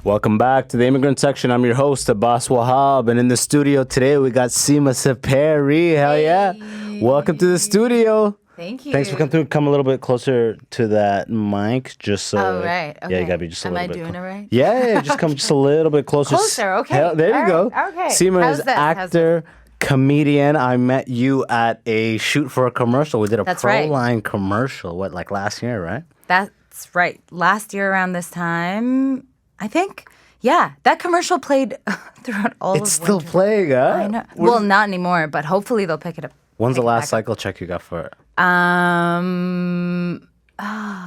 Welcome back to the Immigrant section. I'm your host, Abbas Wahab, and in the studio today we got Syma S. Hell yeah! Welcome to the studio. Thank you. Thanks for coming through. Come a little bit closer to that mic, just so. Oh right. Okay. Yeah, you gotta be just a little bit. Am I doing it right? Yeah, just come just a little bit closer. Closer. Okay. There you go. Okay. Syma is actor, comedian. I met you at a shoot for a commercial. We did a Proline commercial. What, like last year, right? That's right. Last year around this time, I think. Yeah, that commercial played throughout all of winter. It's still playing, huh? I know. Well, not anymore, but hopefully they'll pick it up. When's the last cycle check you got for it?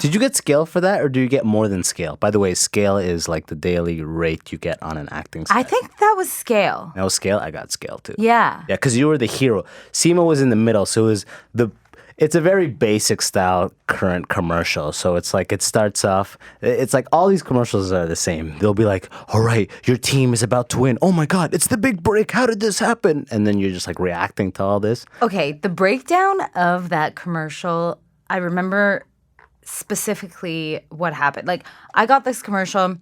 Did you get scale for that, or do you get more than scale? By the way, scale is like the daily rate you get on an acting set. I think that was scale. That was scale? I got scale too. Yeah. Yeah, because you were the hero. Syma was in the middle, so it's a very basic style current commercial. So it's like it starts off, it's like all these commercials are the same. They'll be like, all right, your team is about to win. Oh my God, it's the big break. How did this happen? And then you're just like reacting to all this. Okay, the breakdown of that commercial, I remember specifically what happened. Like, I got this commercial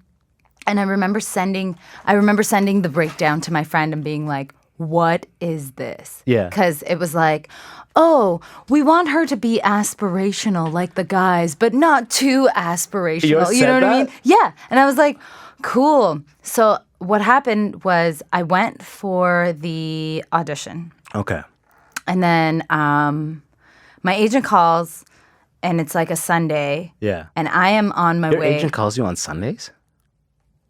and I remember sending the breakdown to my friend and being like, what is this? Yeah. Because it was like, oh, we want her to be aspirational like the guys, but not too aspirational. You know what I mean? Yeah. And I was like, cool. So what happened was I went for the audition. Okay. And then my agent calls, and it's like a Sunday. Yeah. And I am on my way. Your agent calls you on Sundays?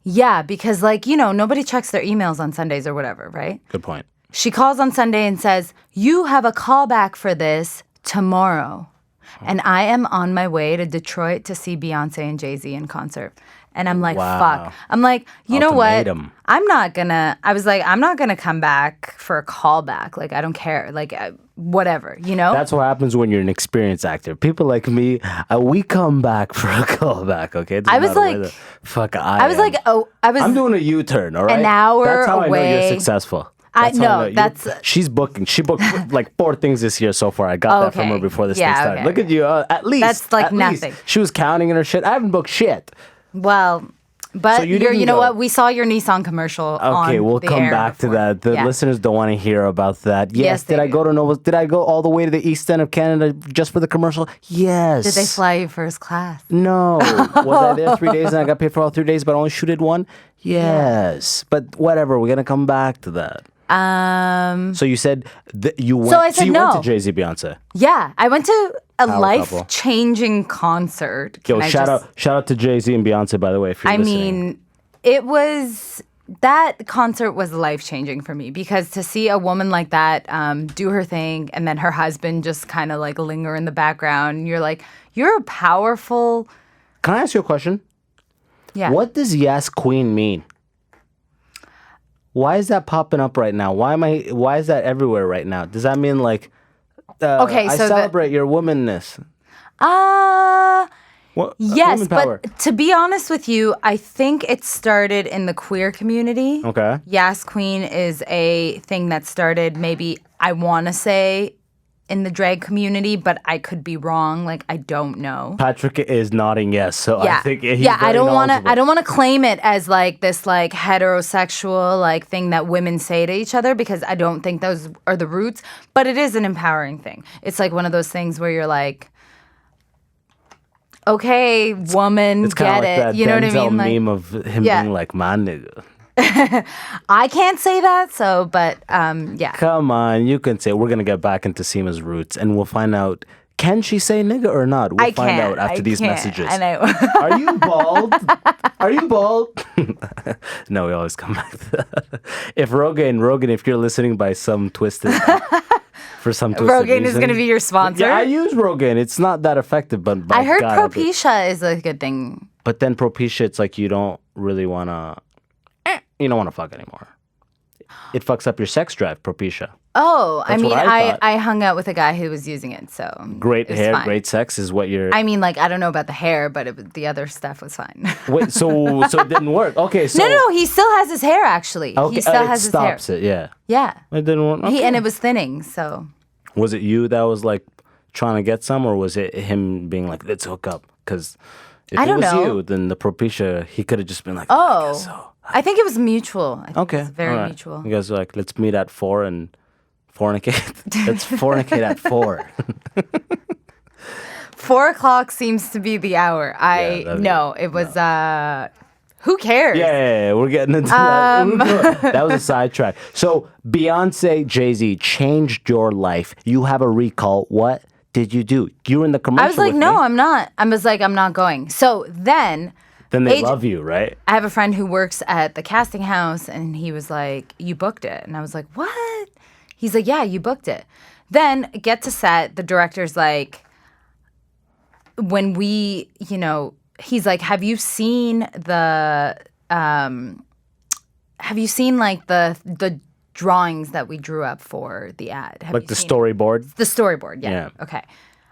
Yeah, because like, you know, nobody checks their emails on Sundays or whatever, right? Good point. She calls on Sunday and says, you have a callback for this tomorrow. And I am on my way to Detroit to see Beyonce and Jay-Z in concert. And I'm like, wow. fuck. I'm like, you know what? Ultimatum. I'm not going to come back for a callback. Like, I don't care. Like, whatever, you know? That's what happens when you're an experienced actor. People like me, we come back for a callback, okay? I was like, I'm doing a U-turn, all right? An hour That's how away. I know you're successful. She's booking. She booked like 4 things this year so far. I got that from her before this thing started. Okay. Look at you, at least. That's like at nothing. Least. She was counting in her shit. I haven't booked shit. Well, but so you know what? We saw your Nissan commercial. Okay, we'll come back to that. The listeners don't want to hear about that. Yes, did I go all the way to the east end of Canada just for the commercial? Yes. Did they fly you first class? No. Was I there 3 days and I got paid for all 3 days, but only shooted 1? Yes. But whatever, we're gonna come back to that. So you said you went. So I said no. Went to Jay-Z, Beyonce. Yeah, I went to a life-changing concert. Shout out to Jay-Z and Beyonce, by the way. If you're listening. That concert was life-changing for me because to see a woman like that do her thing and then her husband just kind of like linger in the background, you're like, you're a powerful. Can I ask you a question? Yeah. What does Yes Queen mean? Why is that popping up right now? Why is that everywhere right now? Does that mean like I celebrate your womanness? Yes, but to be honest with you, I think it started in the queer community. Okay. Yas Queen is a thing that started maybe, I want to say, in the drag community, but I could be wrong. Like, I don't know. Patrick is nodding yes, so yeah. I think he's I don't want to claim it as like this like heterosexual like thing that women say to each other because I don't think those are the roots, but it is an empowering thing. It's like one of those things where you're like, okay, woman, it's get like it. That you know Denzel what I mean? Meme of him being like, my nigga. I can't say that, so, but yeah. Come on, you can say. We're going to get back into Syma's roots, and we'll find out, can she say nigga or not? We'll find out after these messages. Are you bald? Are you bald? No, we always come back to that. If Rogan, if you're listening by some twisted... For some twisted Rogan reason. Is going to be your sponsor? Yeah, I use Rogan. It's not that effective, but I heard Propecia is a good thing. But then Propecia, it's like you don't really want to... You don't want to fuck anymore. It fucks up your sex drive, Propecia. Oh, That's I hung out with a guy who was using it, so great hair, fine. Great sex is what you're... I mean, like, I don't know about the hair, but the other stuff was fine. Wait, so it didn't work? Okay, so... No, he still has his hair, actually. Okay, he still has his hair. It stops it, yeah. Yeah. It didn't work? Okay. And it was thinning, so... Was it you that was, like, trying to get some, or was it him being like, let's hook up? Because... If I don't it was know. you, then the Propecia, he could have just been like, Oh, I guess so. I think it was mutual. I think Okay. it was very all right. mutual. You guys are like, let's meet at 4 and fornicate. Let's fornicate at 4. 4:00 seems to be the hour. It was. Who cares? Yeah, we're getting into that. That was a sidetrack. So Beyonce, Jay-Z changed your life. You have a recall. What did you do? You were in the commercial. I was like, with no, me. I'm not. I was like, I'm not going. So then They love you, right? I have a friend who works at the casting house, and he was like, you booked it. And I was like, what? He's like, yeah, you booked it. Then get to set. The director's like, when we, he's like, have you seen like the drawings that we drew up for the ad? Like the storyboard? The storyboard, yeah. Okay.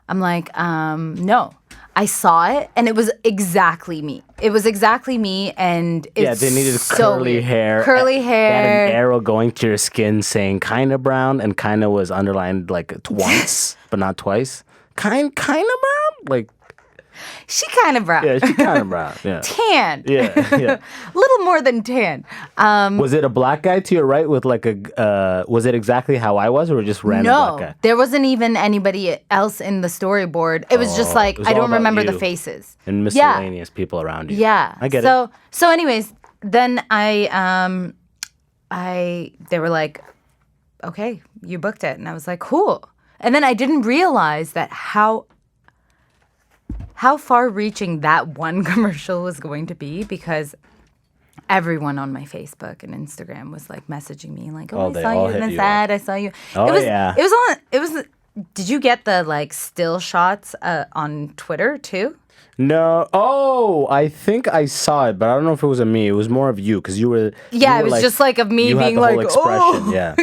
I'm like, no. I saw it, and it was exactly me. It was exactly me, and it's they needed so curly weird. hair. Curly hair. They had an arrow going to your skin saying kind of brown, and kind of was underlined like once, but not twice. Kind of brown? Like, she kind of brown. yeah, she kind of brown. Yeah. Tan. Yeah. A little more than tan. Was it a black guy to your right with like was it exactly how I was, or just random black guy? There wasn't even anybody else in the storyboard. It was just like, I don't remember the faces. And miscellaneous people around you. Yeah. I get it. So anyways, then they were like, okay, you booked it. And I was like, cool. And then I didn't realize that how far-reaching that one commercial was going to be, because everyone on my Facebook and Instagram was like messaging me like, I saw you in this ad. I saw you. It was. Did you get the like still shots on Twitter too? No. Oh, I think I saw it, but I don't know if it was of me. It was more of you, because you were. Yeah, it was like, just like of me being like, expression. Yeah.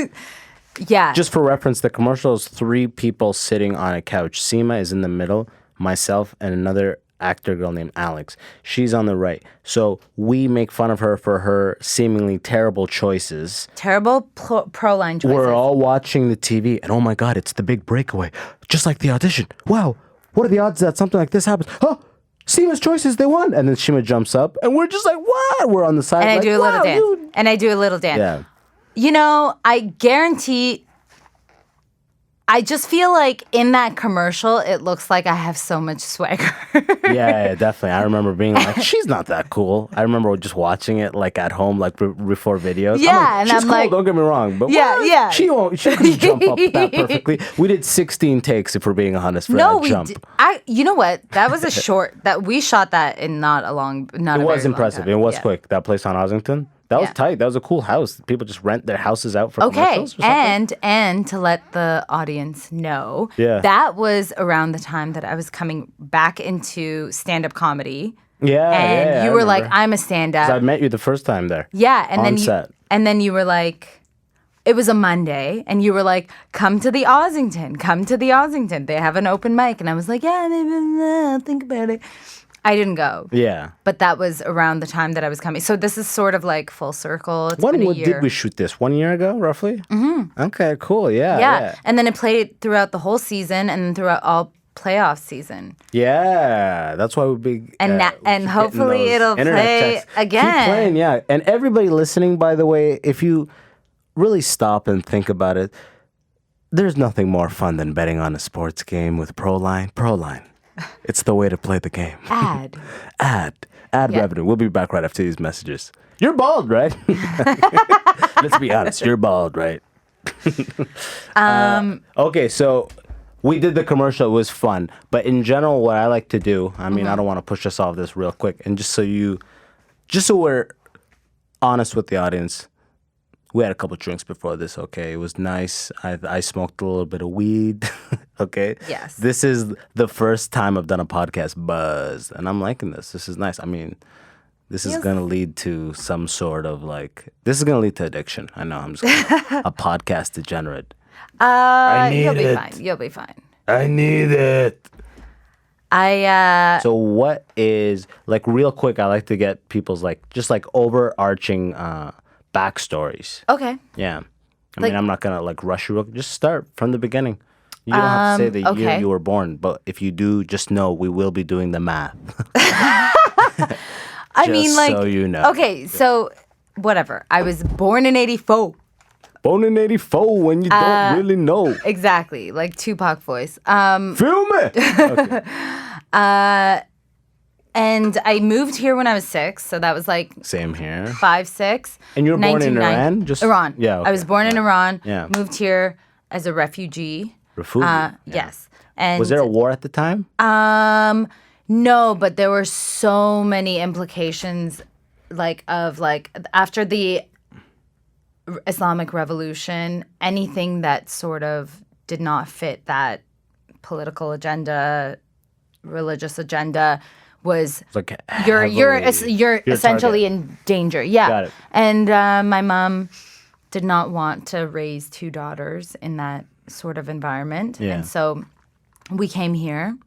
Yeah. Just for reference, the commercial is 3 people sitting on a couch. Syma is in the middle, myself, and another actor girl named Alex. She's on the right. So we make fun of her for her seemingly terrible choices. Terrible pro-line choices. We're all watching the TV, and oh my God, it's the big breakaway. Just like the audition. Wow, what are the odds that something like this happens? Oh, Syma's choices, they won. And then Syma jumps up, and we're just like, what? We're on the side. And like, I do a little dance. And I do a little dance. Yeah. I guarantee... I just feel like in that commercial, it looks like I have so much swagger. Yeah, definitely. I remember being like, she's not that cool. I remember just watching it like at home, like before videos. Yeah, she's cool, don't get me wrong. But yeah. She couldn't jump up that perfectly. We did 16 takes, if we're being honest, for that jump. You know what? That was a short, that we shot that in not a It was impressive. It was quick. That place on Ossington. That was tight. That was a cool house. People just rent their houses out for commercials or something. And to let the audience know, that was around the time that I was coming back into stand-up comedy. Yeah, and you were like, I'm a stand-up. I met you the first time there. Yeah, and then you were like, it was a Monday, and you were like, come to the Ossington. They have an open mic. And I was like, yeah, maybe I'll think about it. I didn't go. Yeah. But that was around the time that I was coming. So this is sort of like full circle. It's been a year. Did we shoot this? 1 year ago, roughly? Mm-hmm. Okay, cool. Yeah. And then it played throughout the whole season and throughout all playoff season. Yeah. That's why we'll be... And hopefully it'll play again. Keep playing, yeah. And everybody listening, by the way, if you really stop and think about it, there's nothing more fun than betting on a sports game with Proline. Proline. It's the way to play the game. Ad revenue. We'll be back right after these messages. You're bald, right? Let's be honest. You're bald, right? Okay, so we did the commercial. It was fun. But in general, what I like to do, I mean, I don't want to push us off this real quick. And just so we're honest with the audience, we had a couple drinks before this, okay? It was nice. I smoked a little bit of weed, okay? Yes. This is the first time I've done a podcast buzz, and I'm liking this. This is nice. I mean, this is going to lead to some sort of this is going to lead to addiction. I know, I'm just a podcast degenerate. You'll be fine. You'll be fine. I need it. So what is, real quick, I like to get people's, overarching backstories. Okay. Yeah. I mean, I'm not going to rush you. Just start from the beginning. You don't have to say the year you were born, but if you do, just know we will be doing the math. I mean, like, so you know. Okay, so whatever. I was born in 84. Born in 84 when you don't really know. Exactly, like Tupac voice. Feel me? Okay. And I moved here when I was 6, so that was like same here. 5, 6. And you were born in Iran? Iran. Yeah. Okay. I was born in Iran. Yeah. Moved here as a refugee. Yes. And was there a war at the time? No, but there were so many implications, after the Islamic Revolution, anything that sort of did not fit that political agenda, religious agenda, was like you're essentially in danger. Yeah. Got it. And my mom did not want to raise 2 daughters in that sort of environment. Yeah. And so we came here.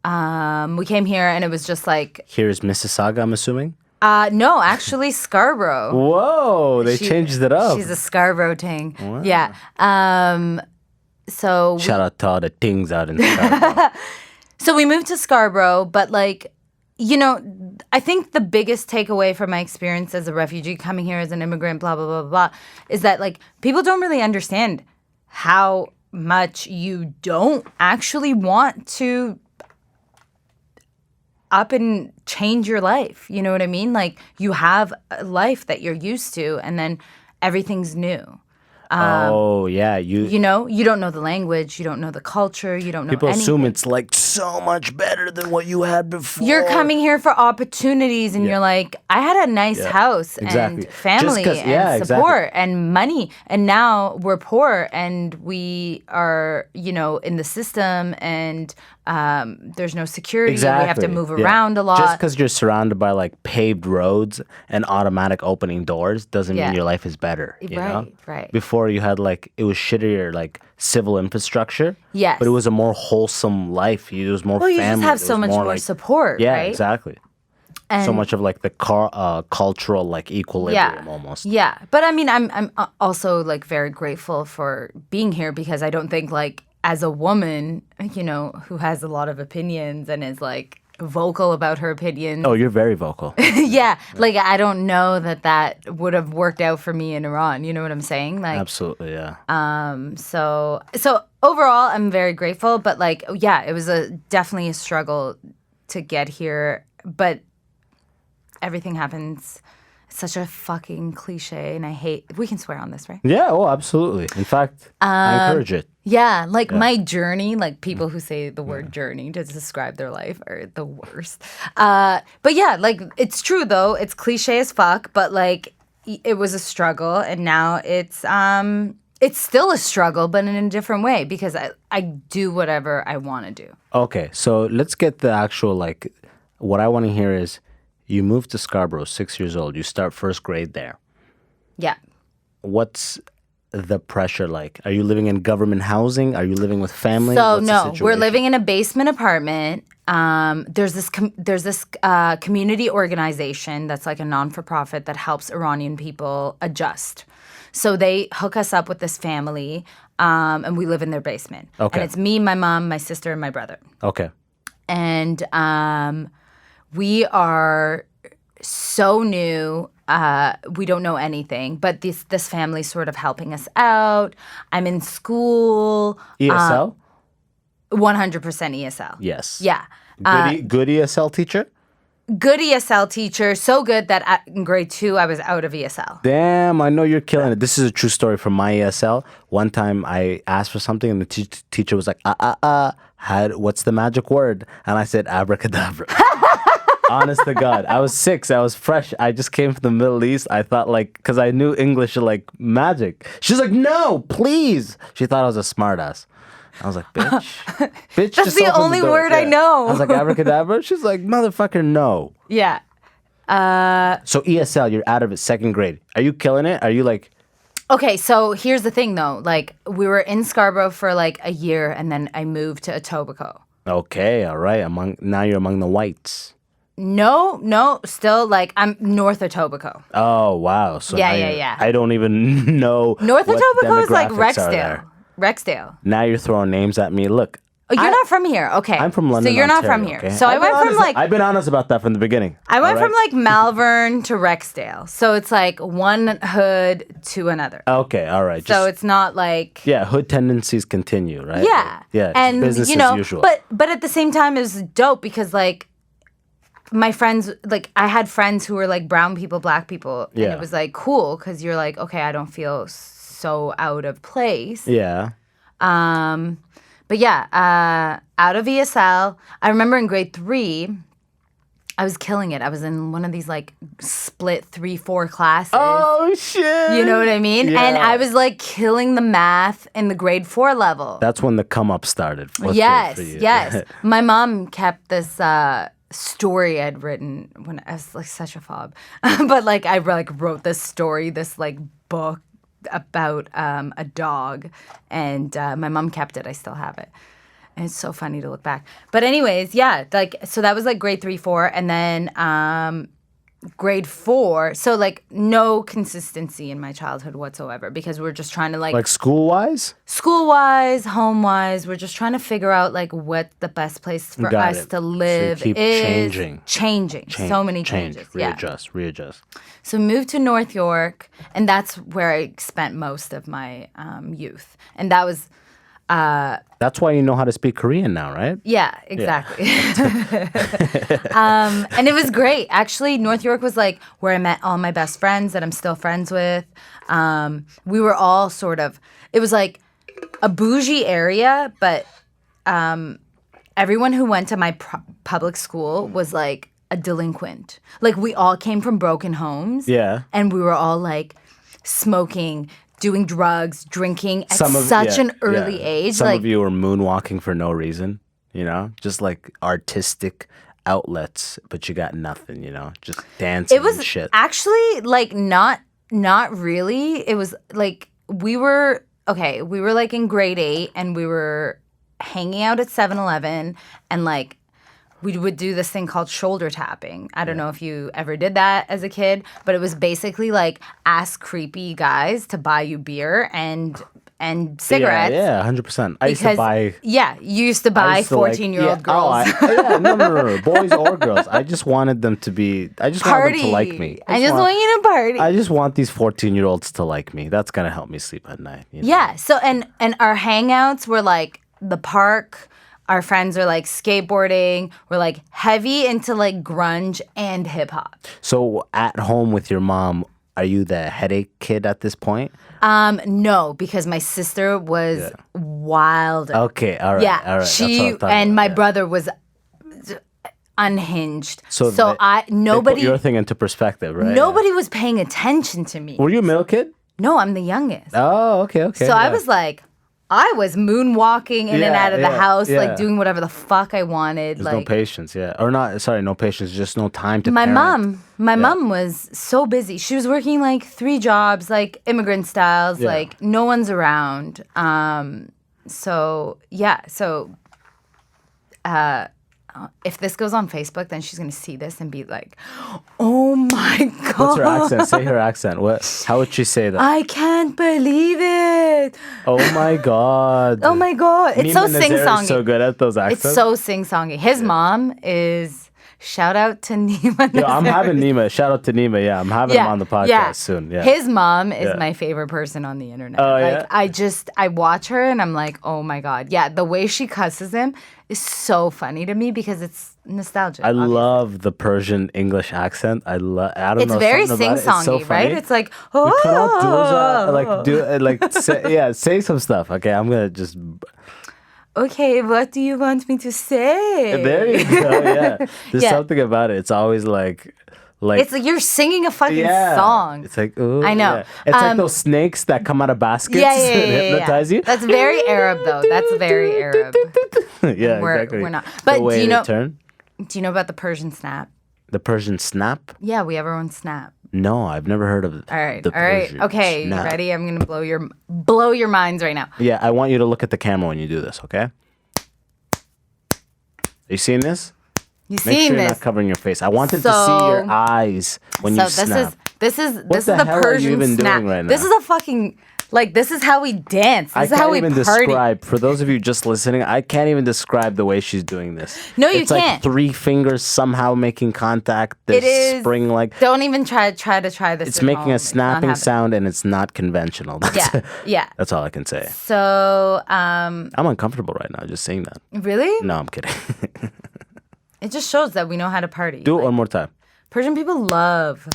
And it was just like... Here's Mississauga, I'm assuming? No, actually Scarborough. Whoa, they changed it up. She's a Scarborough ting. Wow. Yeah. So... Shout out to all the tings out in Scarborough. So we moved to Scarborough, but like, you know, I think the biggest takeaway from my experience as a refugee coming here as an immigrant, blah, blah, blah, blah, is that like people don't really understand how much you don't actually want to up and change your life. You know what I mean? Like you have a life that you're used to and then everything's new. Yeah. You know, you don't know the language, you don't know the culture, you don't know People anything. assume it's like so much better than what you had before. You're coming here for opportunities and you're like, I had a nice house and family and support and money. And now we're poor and we are, you know, in the system and there's no security. And we have to move around a lot. Just because you're surrounded by like paved roads and automatic opening doors doesn't mean your life is better. You know? Right. Before you had like, it was shittier like civil infrastructure. Yes. But it was a more wholesome life. It was more family. Well, you just have so much more like, support, yeah, right? Exactly. And so much of like the cultural like equilibrium almost. Yeah. But I mean, I'm also like very grateful for being here because I don't think like as a woman, you know, who has a lot of opinions and is like vocal about her opinions. Oh, you're very vocal. Yeah. Like I don't know that would have worked out for me in Iran. You know what I'm saying? Like absolutely, yeah. So overall, I'm very grateful. But like, yeah, it was definitely a struggle to get here. But everything happens. It's such a fucking cliche, and I hate. We can swear on this, right? Yeah. Oh, absolutely. In fact, I encourage it. Yeah, like my journey, like people who say the word journey to describe their life are the worst. But yeah, like it's true though. It's cliche as fuck, but like it was a struggle and now it's still a struggle, but in a different way because I do whatever I want to do. Okay, so let's get the actual like what I want to hear is you moved to Scarborough, 6 years old. You start first grade there. Yeah. What's the pressure like? Are you living in government housing? Are you living with family? So no, we're living in a basement apartment. There's this community organization that's like a non-for-profit that helps Iranian people adjust. So they hook us up with this family, and we live in their basement. Okay. And it's me, my mom, my sister, and my brother. Okay. And we are so new. We don't know anything, but this family's sort of helping us out. I'm in school. ESL? 100% ESL. Yes. Yeah. Good ESL teacher? Good ESL teacher. So good that in grade 2, I was out of ESL. Damn, I know you're killing it. This is a true story from my ESL. One time I asked for something and the teacher was like, what's the magic word? And I said, abracadabra. Honest to God. I was 6. I was fresh. I just came from the Middle East. I thought like, because I knew English like magic. She's like, no, please. She thought I was a smartass. I was like, bitch. Bitch, that's the only word I know. I was like, abracadabra? She's like, motherfucker, no. Yeah. So ESL, you're out of it, 2nd grade. Are you killing it? Are you like... Okay, so here's the thing though. Like, we were in Scarborough for like a year and then I moved to Etobicoke. Okay, all right. Now you're among the whites. No, still like I'm North Oh, wow. So yeah. I don't even know. North Etobicoke is like Rexdale. Rexdale. Now you're throwing names at me. Look. Oh, you're not from here. Okay. I'm from London, so you're not Ontario, from here. Okay? So I went from like... I've been honest about that from the beginning. I went from like Malvern to Rexdale. So it's like one hood to another. Okay, all right. So it's not like... Yeah, hood tendencies continue, right? Yeah. Yeah, and business as usual. But at the same time, it was dope because like my friends, like I had friends who were like brown people, black people. And it was like cool because you're like, okay, I don't feel so out of place. Yeah. But yeah, out of ESL, I remember in grade 3, I was killing it. I was in one of these like split 3-4 classes. Oh shit! You know what I mean? Yeah. And I was like killing the math in the grade 4 level. That's when the come up started. Yes. My mom kept this story I'd written when I was like such a fob, but like I like wrote this story, this like book about a dog, and my mom kept it. I still have it, and it's so funny to look back. But anyways, yeah, like so that was like grade 3, 4, and then grade 4. So like no consistency in my childhood whatsoever because we're just trying to like school wise, home wise. We're just trying to figure out like what the best place for us to live so you keep is. Changing. So many changes. Readjust. So moved to North York, and that's where I spent most of my youth. And that was... that's why you know how to speak Korean now, right? Yeah, exactly. Yeah. And it was great. Actually, North York was like where I met all my best friends that I'm still friends with. We were all sort of... It was like a bougie area, but everyone who went to my public school was like a delinquent. Like we all came from broken homes. Yeah. And we were all like smoking, doing drugs, drinking at such an early age. Some of you were moonwalking for no reason, you know? Just like artistic outlets, but you got nothing, you know? Just dancing and shit. It was actually like not really. It was like we were like in grade 8 and we were hanging out at 7-Eleven and like we would do this thing called shoulder tapping. I don't know if you ever did that as a kid, but it was basically like ask creepy guys to buy you beer and cigarettes. Yeah, 100%. I used to buy... Yeah, you used to buy 14-year-old girls. No. Boys or girls. I just wanted them to be... I just wanted them to like me. I just want you to party. I just want these 14-year-olds to like me. That's going to help me sleep at night. You know? Yeah, so and our hangouts were like the park... Our friends are like skateboarding. We're like heavy into like grunge and hip hop. So at home with your mom, are you the headache kid at this point? No, because my sister was wild. Okay, all right. Yeah, all right. she and my brother was unhinged. So They nobody. put your thing into perspective, right? Nobody was paying attention to me. Were you a middle kid? No, I'm the youngest. Oh, okay. So I was like. I was moonwalking in and out of the house, like doing whatever the fuck I wanted. There's like no patience, or not. Sorry, no patience. Just no time to. My mom was so busy. She was working like 3 jobs, like immigrant styles. Like no one's around. If this goes on Facebook, then she's gonna see this and be like, "Oh my god!" What's her accent? Say her accent. What? How would she say that? I can't believe it. Oh my god. Oh my god. It's so sing-songy. So good at those accents. It's so sing-songy. His mom is. Shout out to Nima. Yo, I'm having Nima. Shout out to Nima. Yeah, I'm having him on the podcast soon. Yeah. His mom is my favorite person on the internet. Oh, like I watch her and I'm like, oh my god. Yeah, the way she cusses him is so funny to me because it's nostalgic. I love the Persian English accent. I don't know. It's very sing-songy, right? It's like, say some stuff. Okay, I'm gonna just. Okay, what do you want me to say? There you go. Yeah, there's something about it. It's always like it's like you're singing a fucking song. It's like, ooh, I know. Yeah. It's like those snakes that come out of baskets and hypnotize you. That's very Arab, though. That's very Arab. Yeah, exactly. We're not. But do you know about the Persian snap? The Persian snap? Yeah, we have our own snap. No, I've never heard of it. All right. Okay, you ready? I'm gonna blow your minds right now. Yeah, I want you to look at the camera when you do this. Okay? Are you seeing this? Make sure you're not covering your face. I wanted to see your eyes when you snap. This is the Persian snap. Right now? This is a fucking Like, this is how we dance. This is how we party. Describe. For those of you just listening, I can't even describe the way she's doing this. No, you it's can't. Like 3 fingers somehow making contact. It is spring-like. Don't even try this. It's making a snapping sound, and it's not conventional. Yeah. That's all I can say. So, I'm uncomfortable right now just saying that. Really? No, I'm kidding. It just shows that we know how to party. Do it one more time. Persian people love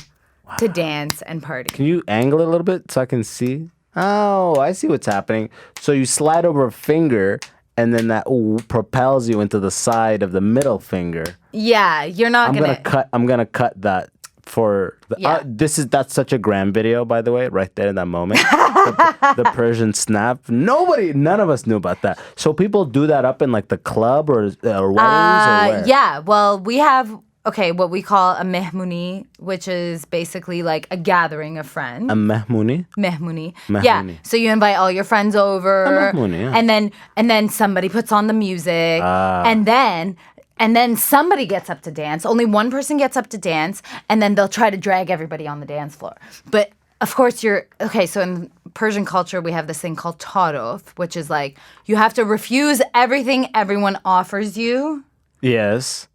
to dance and party. Can you angle it a little bit so I can see? Oh, I see what's happening. So you slide over a finger, and then that propels you into the side of the middle finger. Yeah, you're not gonna. I'm gonna cut that for. That's such a grand video, by the way, right there in that moment. the Persian snap. None of us knew about that. So people do that up in like the club or weddings or where? Yeah, well, we have. Okay, what we call a mehmuni, which is basically like a gathering of friends. A mehmuni? Mehmuni. Yeah. So you invite all your friends over. A mehmuni, yeah. And then somebody puts on the music. And then somebody gets up to dance. Only one person gets up to dance, and then they'll try to drag everybody on the dance floor. But of course so in Persian culture we have this thing called taruf, which is like you have to refuse everything everyone offers you. Yes.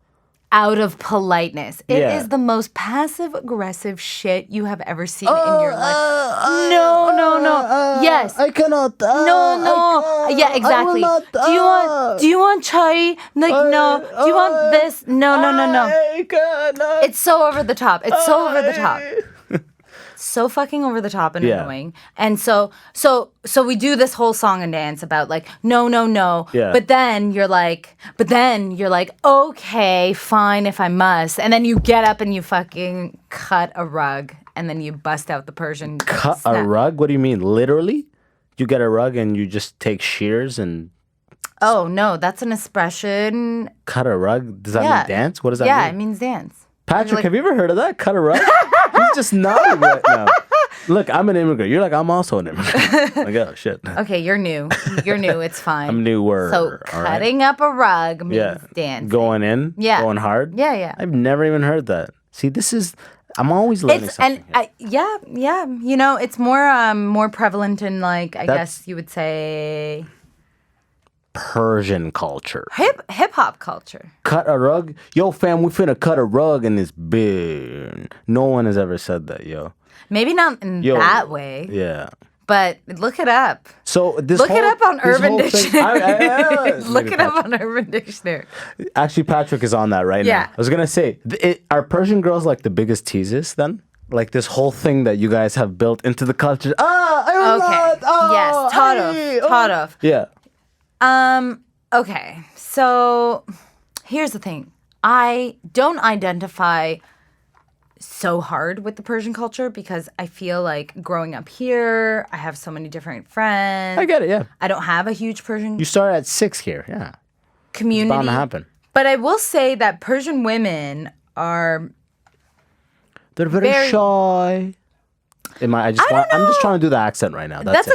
Out of politeness. It is the most passive-aggressive shit you have ever seen in your life. No. Yes. I cannot. No. Yeah, exactly. Do you want chai? Like, no. Do you want this? No. I cannot. It's so over the top. So fucking over the top and annoying. And so we do this whole song and dance about like no. Yeah. But then you're like, okay, fine if I must. And then you get up and you fucking cut a rug and then you bust out the Persian. Cut a rug? What do you mean? Literally? You get a rug and you just take shears and. Oh no, that's an expression. Cut a rug? Does that mean dance? What does that mean? Yeah, it means dance. Patrick, have you ever heard of that? Cut a rug? He's just nodding right now. Look, I'm an immigrant. You're like, I'm also an immigrant. Like, oh, shit. Okay, you're new. It's fine. I'm newer. So cutting up a rug means dancing. Going in? Yeah. Going hard? Yeah. I've never even heard that. See, I'm always learning something. Yeah. You know, it's more prevalent in like, I guess you would say... Persian culture. Hip hop culture. Cut a rug? Yo, fam, we finna cut a rug and it's big. No one has ever said that, yo. Maybe not in that way. Yeah. But look it up. So look it up on Urban Dictionary. Look it up on Urban Dictionary. Actually, Patrick is on that right now. I was gonna say, are Persian girls like the biggest teases then? Like this whole thing that you guys have built into the culture. Yes, taruf. Yeah. Okay. So here's the thing. I don't identify so hard with the Persian culture because I feel like growing up here, I have so many different friends. I get it, yeah. I don't have a huge Persian You started at 6 here, yeah. Community. It's bound to happen. But I will say that Persian women are... They're very shy. I'm just trying to do the accent right now. That's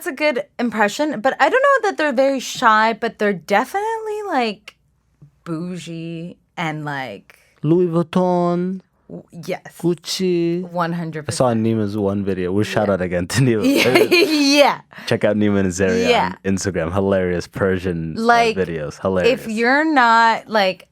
a good impression, but I don't know that they're very shy, but they're definitely like bougie and like Louis Vuitton. Yes. Gucci. 100%. I saw Nima's one video. We'll shout out again to Nima. Yeah. Check out Nima and Zaria on Instagram. Hilarious Persian videos. Hilarious. If you're not like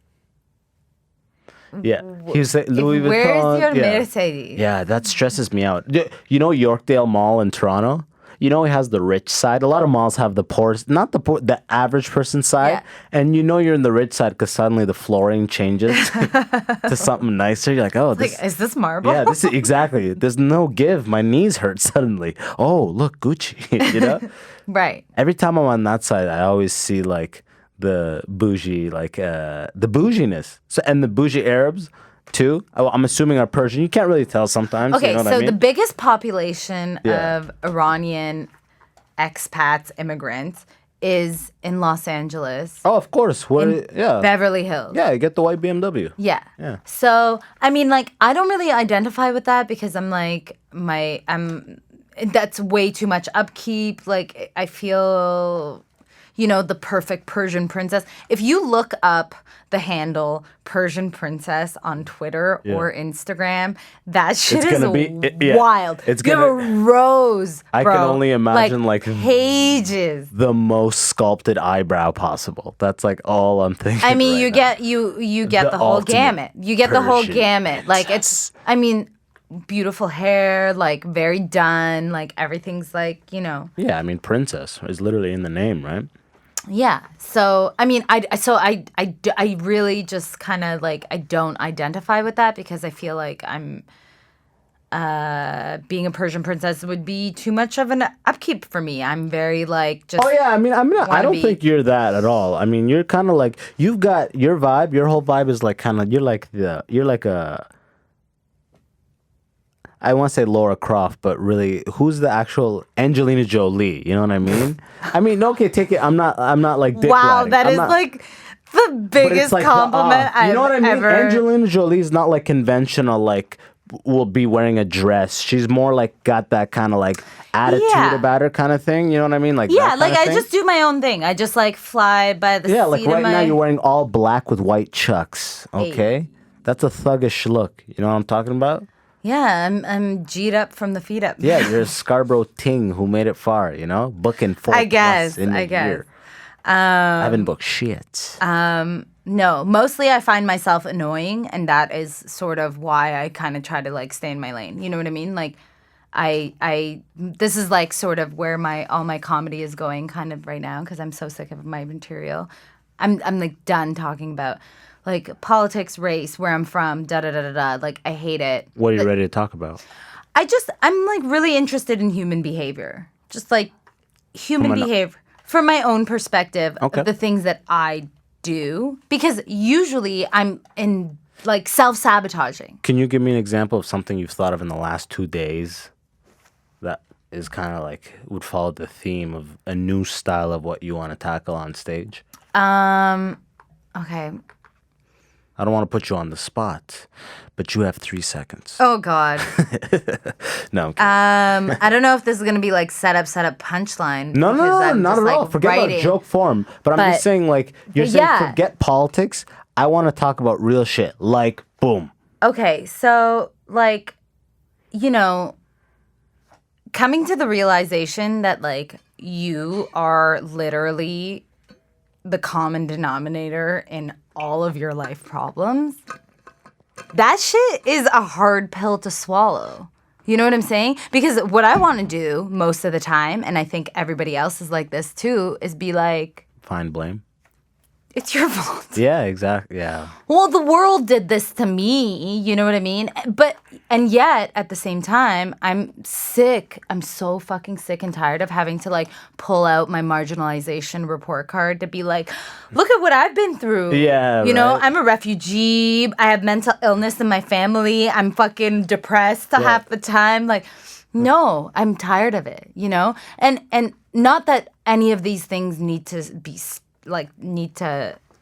he was like Louis Vuitton. Where's your Mercedes? Yeah, that stresses me out. You know Yorkdale Mall in Toronto? You know it has the rich side. A lot of malls have the poor, not the poor, the average person side. Yeah. And you know you're in the rich side because suddenly the flooring changes to something nicer. You're like, is this marble? Yeah, this is exactly. There's no give. My knees hurt suddenly. Oh, look, Gucci. You know? Right. Every time I'm on that side, I always see like the bougie, the bouginess. So and the bougie Arabs too. I'm assuming are Persian. You can't really tell sometimes. Okay, you know what so I mean? the biggest population of Iranian expats, immigrants, is in Los Angeles. Oh, of course. Beverly Hills. Yeah, you get the white BMW. Yeah. So I mean, like, I don't really identify with that because I'm like that's way too much upkeep. Like, I feel. the perfect Persian princess. If you look up the handle Persian princess on Twitter or Instagram, that shit is wild. It's gonna rose. I can only imagine like pages, the most sculpted eyebrow possible. That's like all I'm thinking. I mean, right you now. get the whole gamut. You get the whole gamut. Like it's. I mean. Beautiful hair, like very done, like everything's like, Yeah, I mean, princess is literally in the name, right? Yeah. So, I mean, I really just kind of like, I don't identify with that because I feel like I'm, being a Persian princess would be too much of an upkeep for me. I'm very like just. Oh yeah, I mean, I don't think you're that at all. I mean, you're kind of like you've got your vibe. Your whole vibe is like kind of you're like a. I want to say Laura Croft, but really, who's the actual Angelina Jolie? You know what I mean? I mean, okay, take it. I'm not like dick wow, riding. that is like the biggest like compliment I've ever. You know what I mean? Angelina Jolie's not like conventional, like will be wearing a dress. She's more like got that kind of like attitude about her kind of thing. You know what I mean? Like I just do my own thing. I just like fly by the seat like right now you're wearing all black with white chucks. Okay, that's a thuggish look. You know what I'm talking about? Yeah, I'm G'd up from the feet up. Yeah, you're a Scarborough ting who made it far, booking 4+ in a year. I haven't booked shit. No, mostly I find myself annoying, and that is sort of why I kind of try to like stay in my lane. You know what I mean? Like, this is like sort of where all my comedy is going kind of right now because I'm so sick of my material. I'm like done talking about. Like politics, race, where I'm from, da-da-da-da-da. Like, I hate it. What are you ready to talk about? I'm like really interested in human behavior. Just like human behavior from my own perspective of the things that I do. Because usually I'm in like self-sabotaging. Can you give me an example of something you've thought of in the last 2 days that is kind of like would follow the theme of a new style of what you want to tackle on stage? Okay. I don't want to put you on the spot, but you have 3 seconds. Oh, God. No, I'm kidding. I don't know if this is going to be like set up punchline. No, not at all. Forget about joke form. But I'm just saying, like, you're saying forget politics. I want to talk about real shit. Like, boom. Okay, so, like, coming to the realization that, like, you are literally the common denominator in all of your life problems, that shit is a hard pill to swallow. You know what I'm saying? Because what I want to do most of the time, and I think everybody else is like this too, is be like... Find blame. It's your fault. Yeah, exactly. Yeah. Well, the world did this to me. You know what I mean? And yet, at the same time, I'm sick. I'm so fucking sick and tired of having to like pull out my marginalization report card to be like, look at what I've been through. Yeah. You know, I'm a refugee. I have mental illness in my family. I'm fucking depressed half the time. Like, no, I'm tired of it, And not that any of these things need to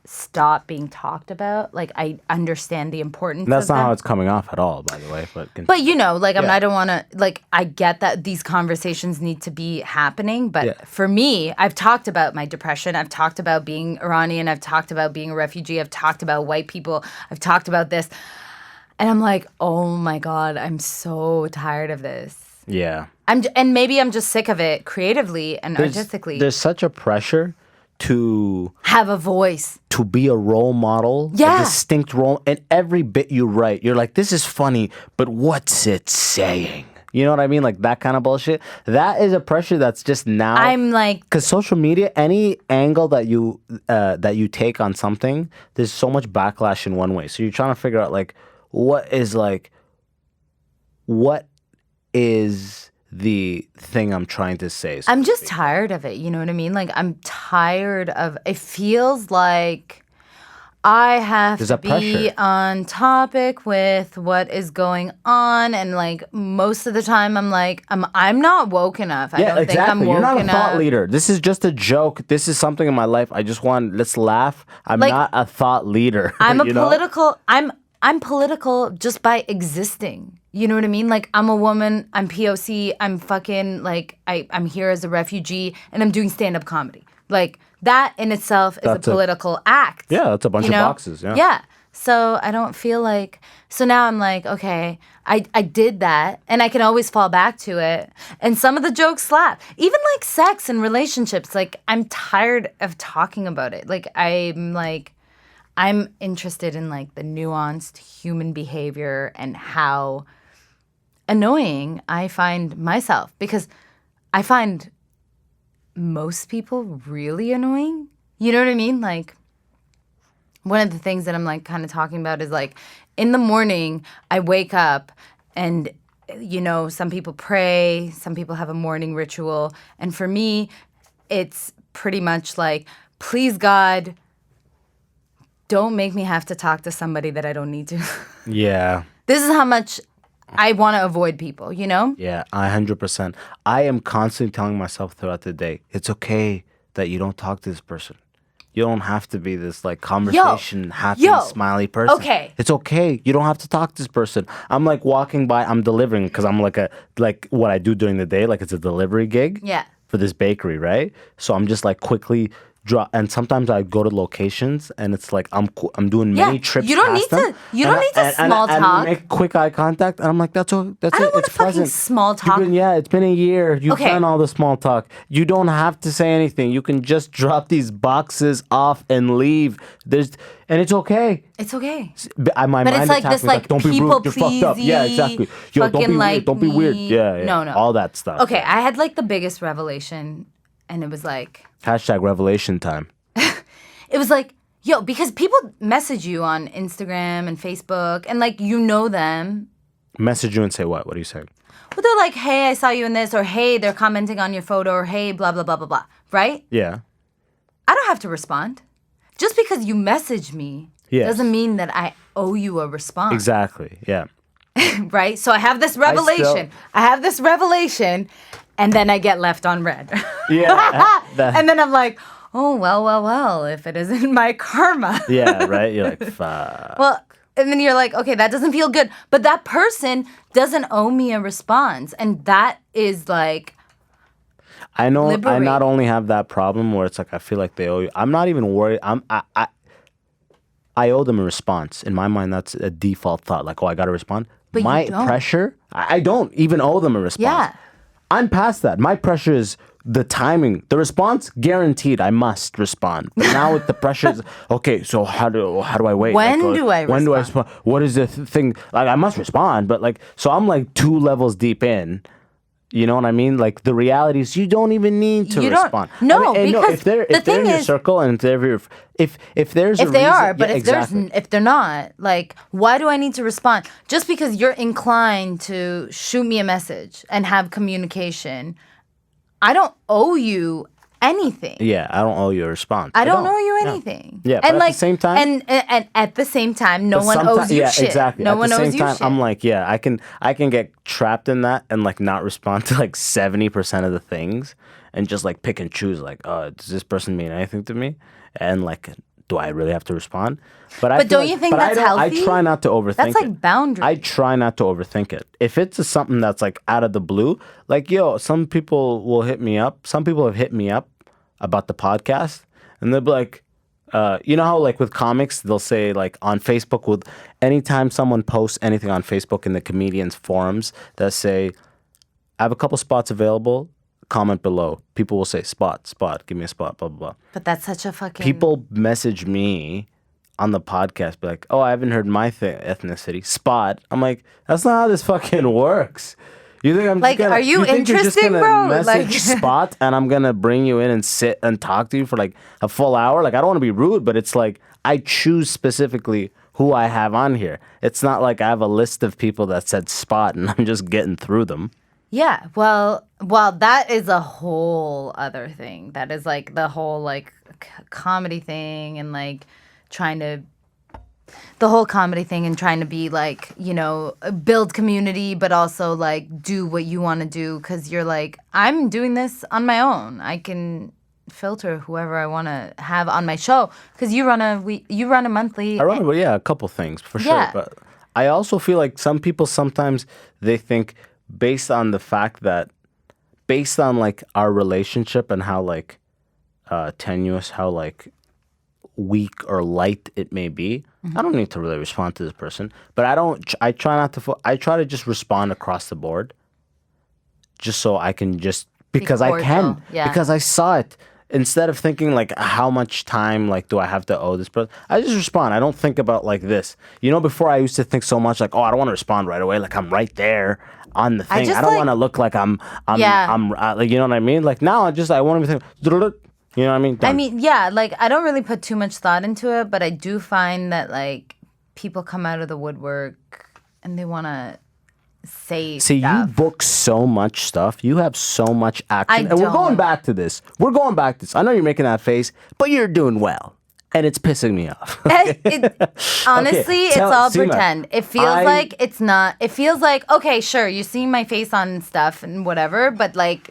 stop being talked about. Like, I understand the importance That's of not them. how it's coming off at all, by the way. But I don't want to, like, I get that these conversations need to be happening. But for me, I've talked about my depression. I've talked about being Iranian. I've talked about being a refugee. I've talked about white people. I've talked about this. And I'm like, oh my God, I'm so tired of this. Yeah. And maybe I'm just sick of it creatively and artistically. There's such a pressure to have a voice, to be a role model, a distinct role. And every bit you write, you're like, this is funny, but what's it saying? You know what I mean? Like that kind of bullshit. That is a pressure that's just now. I'm like, because social media, any angle that you take on something, there's so much backlash in one way. So you're trying to figure out like, what is the thing I'm trying to say? I'm just tired of it. You know what I mean? Like, I'm tired of it. Feels like I have to be on topic with what is going on. And like, most of the time I'm like, I'm not woke enough. I don't think I'm woke enough. You're not a thought leader. This is just a joke. This is something in my life. I just let's laugh. I'm like, not a thought leader. I'm political just by existing. You know what I mean? Like, I'm a woman, I'm POC, I'm fucking, like, I'm here as a refugee, and I'm doing stand-up comedy. Like that in itself is a political act. Yeah, that's a bunch of boxes. Yeah. Yeah. So I don't feel like, so now I'm like, okay, I did that and I can always fall back to it. And some of the jokes slap. Even like sex and relationships, like I'm tired of talking about it. I'm interested in like the nuanced human behavior and how annoying I find myself, because I find most people really annoying. You know what I mean? Like, one of the things that I'm like kind of talking about is like in the morning, I wake up and, you know, some people pray, some people have a morning ritual. And for me, it's pretty much like, please God, don't make me have to talk to somebody that I don't need to. Yeah. This is how much I want to avoid people, you know? Yeah, 100%. I am constantly telling myself throughout the day, it's okay that you don't talk to this person. You don't have to be this like conversation, happy, smiley person. Okay. It's okay. You don't have to talk to this person. I'm like walking by, I'm delivering because I'm like what I do during the day, like it's a delivery gig. Yeah. For this bakery, right? So I'm just like quickly and sometimes I go to locations and it's like I'm doing many trips. You don't need to. You don't need to small talk. And we make quick eye contact, and I'm like, that's all. That's I don't it. want It's to fucking pleasant. small talk. It's been a year. You've done all the small talk. You don't have to say anything. You can just drop these boxes off and leave. And it's okay. It's okay. But it's like this, like, don't be rude. You're fucked up. Yeah, people-pleasy, exactly. Yo, don't be fucking, weird. Don't be weird. me. Yeah. No. All that stuff. Okay, I had like the biggest revelation, and it was like #revelation time. it was like, yo, because people message you on Instagram and Facebook, and like you know them. Message you and say what? What are you saying? Well, they're like, hey, I saw you in this, or hey, they're commenting on your photo, or hey, blah blah blah blah blah. Right? Yeah. I don't have to respond. Just because you message me doesn't mean that I owe you a response. Exactly. Yeah. Right? So I have this revelation. And then I get left on red. Yeah. And then I'm like, oh, well, if it isn't my karma. Yeah, right? You're like, fuck. Well, and then you're like, okay, that doesn't feel good. But that person doesn't owe me a response. And that is like, I know. liberating. I not only have that problem where it's like I feel like they owe you. I'm not even worried. I owe them a response. In my mind, that's a default thought. Like, oh, I got to respond. But my you don't. pressure, I don't even owe them a response. Yeah. I'm past that. My pressure is the timing. The response, guaranteed, I must respond. But now with the pressure, is, okay, so how do I wait? When do I respond? What is the thing? Like, I must respond, but like, so I'm like 2 levels deep in. You know what I mean? Like, the reality is you don't even need to respond. No, because if they're in your circle and if there's if a they reason, are, but exactly. if they're not, like, why do I need to respond? Just because you're inclined to shoot me a message and have communication, I don't owe you anything. Yeah, I don't owe you a response. I don't owe you anything. Yeah, and but like, at the same time, and at the same time, no one owes you shit. Exactly. No one owes you shit. I'm like, yeah, I can get trapped in that and like not respond to like 70% of the things and just like pick and choose. Like, does this person mean anything to me? And like, do I really have to respond? But don't you think that's healthy? I try not to overthink it. That's like boundaries. I try not to overthink it. If it's something that's like out of the blue, like, yo, some people will hit me up. Some people have hit me up about the podcast, and they'll be like, you know how like with comics, they'll say like on Facebook, anytime someone posts anything on Facebook in the comedians forums that say, I have a couple spots available, comment below. People will say, spot, give me a spot, blah, blah, blah. But that's such a fucking... People message me on the podcast, be like, oh, I haven't heard my ethnicity, spot. I'm like, that's not how this fucking works. You think I'm like, just gonna, are you think interesting, you're just bro? gonna message spot and I'm gonna bring you in and sit and talk to you for like a full hour? Like, I don't want to be rude, but it's like I choose specifically who I have on here. It's not like I have a list of people that said spot and I'm just getting through them. Yeah, well, that is a whole other thing. That is like the whole like comedy thing and like trying to be like, you know, build community, but also like do what you want to do, because you're like, I'm doing this on my own. I can filter whoever I want to have on my show, because you run a monthly. I run a couple things for sure, but I also feel like some people sometimes they think based on like our relationship and how like tenuous, how like weak or light it may be, I don't need to really respond to this person. But I try not to. I try to just respond across the board, just so I can just because I can because I saw it. Instead of thinking like how much time like do I have to owe this person, I just respond. I don't think about like this. You know, before I used to think so much like, oh, I don't want to respond right away. Like I'm right there on the thing. I don't want to look like I'm like, you know what I mean? Like now I won't even think. You know what I mean? Done. I mean, yeah, like I don't really put too much thought into it, but I do find that like people come out of the woodwork and they want to say See, stuff. You book so much stuff. You have so much action. And we're going back to this. I know you're making that face, but you're doing well. And it's pissing me off. Honestly, it's all Syma, pretend. It feels like it's not. It feels like, okay, sure, you're seeing my face on stuff and whatever, but like...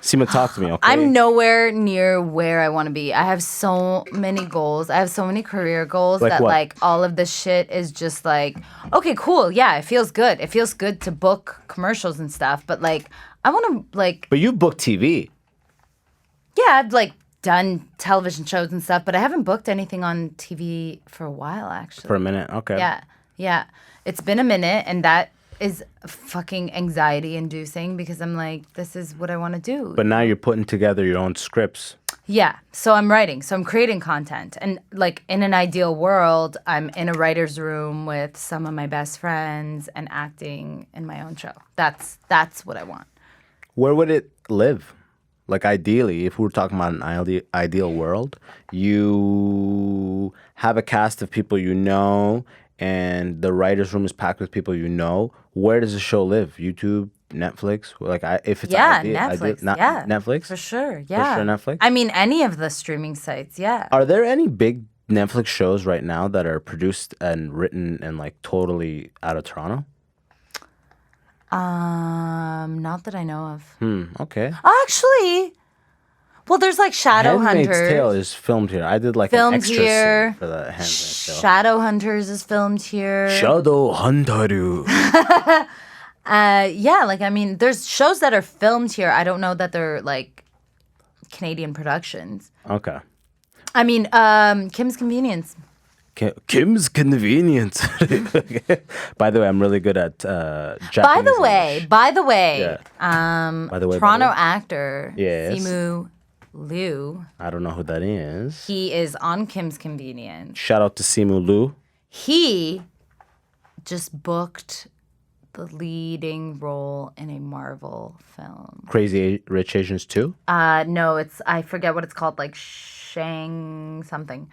Syma, talk to me, okay? I'm nowhere near where I want to be. I have so many goals. I have so many career goals like that what? Like all of this shit is just like, okay, cool. Yeah, it feels good. It feels good to book commercials and stuff. But like, I want to like... But you book TV. Yeah, I've like done television shows and stuff, but I haven't booked anything on TV for a while, actually. For a minute, okay. Yeah. It's been a minute, and that is fucking anxiety inducing because I'm like, this is what I want to do. But now you're putting together your own scripts. Yeah. So I'm writing. So I'm creating content. And like in an ideal world, I'm in a writer's room with some of my best friends and acting in my own show. That's what I want. Where would it live? Like ideally, if we're talking about an ideal world, you have a cast of people you know and the writer's room is packed with people you know. Where does the show live? YouTube, Netflix? Like, if it's Netflix. Netflix for sure. Yeah, for sure, Netflix. I mean, any of the streaming sites. Yeah. Are there any big Netflix shows right now that are produced and written and like totally out of Toronto? Not that I know of. Okay. Actually. Well, there's like Shadowhunters. Handmaid's Tale is filmed here. I did like filmed an extra here. Scene for the Handmaid's Tale. Shadowhunters is filmed here. Shadowhunter. Yeah, like I mean, there's shows that are filmed here. I don't know that they're like Canadian productions. Okay. I mean, Kim's Convenience. Kim's Convenience. By the way, I'm really good at Japanese. By the way, yeah. Toronto actor yes. Syma Liu. I don't know who that is. He is on Kim's Convenience. Shout out to Syma Liu. He just booked the leading role in a Marvel film. Crazy Rich Asians 2? No, I forget what it's called, like Shang something.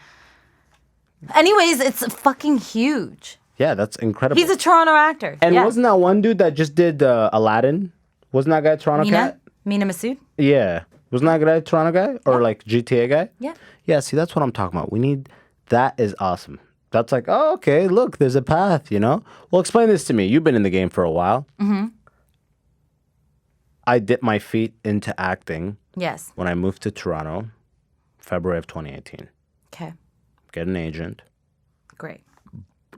Anyways, it's fucking huge. Yeah, that's incredible. He's a Toronto actor. And wasn't that one dude that just did Aladdin? Wasn't that guy a Toronto cat? Mina Masood? Yeah. Wasn't that guy a Toronto guy? Or like GTA guy? Yeah. Yeah, see, that's what I'm talking about. That is awesome. That's like, oh, okay, look, there's a path, you know? Well, explain this to me. You've been in the game for a while. Mm-hmm. I dipped my feet into acting. Yes. When I moved to Toronto, February of 2018. Okay. Get an agent. Great.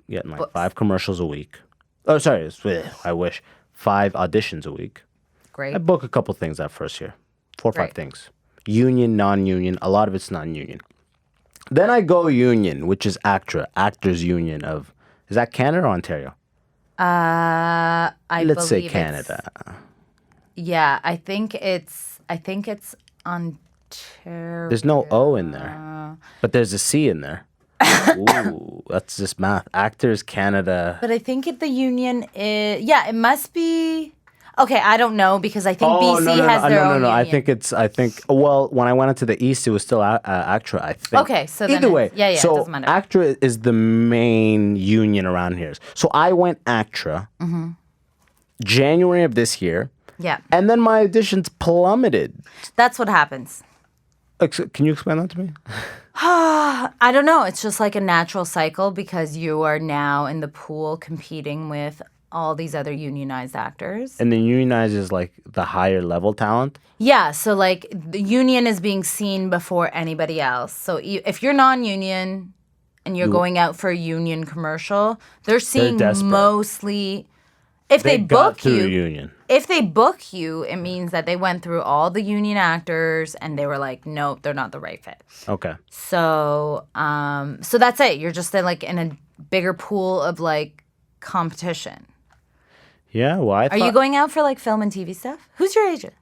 Getting like 5 commercials a week. Oh, sorry. I wish. 5 auditions a week. Great. I book a couple things that first year. 4 or 5 things. Union, non-union. A lot of it's non-union. Then I go union, which is ACTRA, Actors Union of... Is that Canada or Ontario? Let's say Canada. Yeah, I think it's Ontario. There's no O in there, but there's a C in there. Ooh, that's just math. Actors Canada. But I think the union is... Yeah, it must be... Okay, I don't know because I think BC has their own union. I think, well, when I went into the East, it was still ACTRA, I think. Okay, so either way. Yeah, so it doesn't matter. ACTRA is the main union around here. So I went ACTRA January of this year. Yeah. And then my auditions plummeted. That's what happens. Can you explain that to me? I don't know. It's just like a natural cycle because you are now in the pool competing with all these other unionized actors. And the unionized is like the higher level talent? Yeah. So like the union is being seen before anybody else. So if you're non-union and you're going out for a union commercial, they're seeing mostly... If they book you, union. If they book you, it means that they went through all the union actors and they were like, nope, they're not the right fit. Okay. So, so that's it. You're just like in a bigger pool of like competition. Yeah. Well, Are you going out for like film and TV stuff? Who's your agent?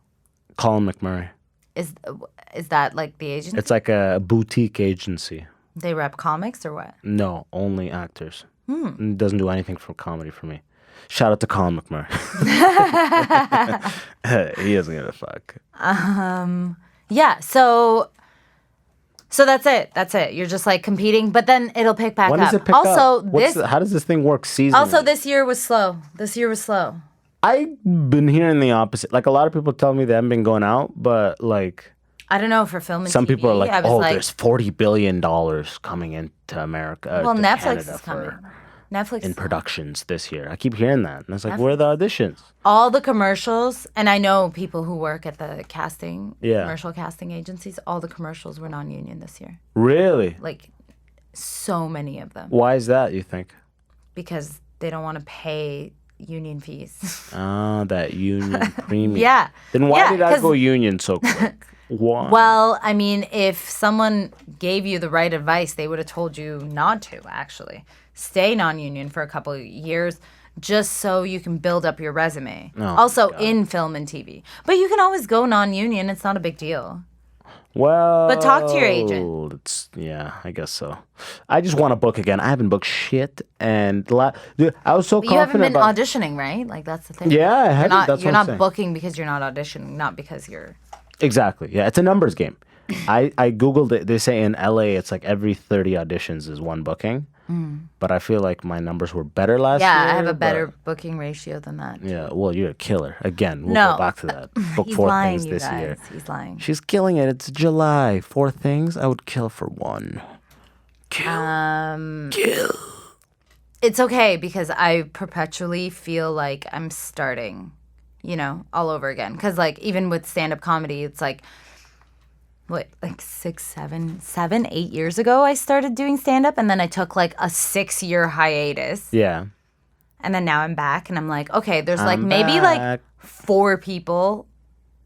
Colin McMurray. Is that like the agency? It's like a boutique agency. They rep comics or what? No, only actors. It doesn't do anything for comedy for me. Shout out to Colin McMurray. He doesn't give a fuck. Yeah. So that's it. That's it. You're just like competing, but then it'll pick back when up. Does it pick also, up? How does this thing work seasonally? Also, this year was slow. I've been hearing the opposite. Like a lot of people tell me they haven't been going out, but like I don't know for film and some TV, people are like, there's $40 billion coming into America. Well, Netflix Canada is coming. Netflix in productions this year. I keep hearing that, and it's like, where are the auditions? All the commercials, and I know people who work at the commercial casting agencies. All the commercials were non-union this year. Really? Like, so many of them. Why is that? You think? Because they don't want to pay union fees. Ah, that union premium. Yeah. Then why did I go union so quick? Why? Well, I mean, if someone gave you the right advice, they would have told you not to, actually. Stay non-union for a couple of years just so you can build up your resume. Oh, also in film and TV. But you can always go non-union. It's not a big deal. Well, but talk to your agent. Yeah, I guess so. I just want to book again. I haven't booked shit, and dude, I was so confident. You haven't been auditioning, right? Like that's the thing. Yeah, I haven't. You're not booking because you're not auditioning, not because you're. Exactly. Yeah, it's a numbers game. I googled it. They say in LA it's like every 30 auditions is one booking. But I feel like my numbers were better last year. Yeah, I have a better booking ratio than that. Yeah, well, you're a killer. Again, we'll go back to that. Book He's 4 lying, things this year. He's lying. She's killing it. It's July. 4 things I would kill for 1. Kill. It's okay because I perpetually feel like I'm starting, all over again. Because like even with stand-up comedy, it's like, what, like 7, 8 years ago I started doing stand-up, and then I took like a 6-year hiatus. Yeah. And then now I'm back, and I'm like, okay, there's like maybe like 4 people,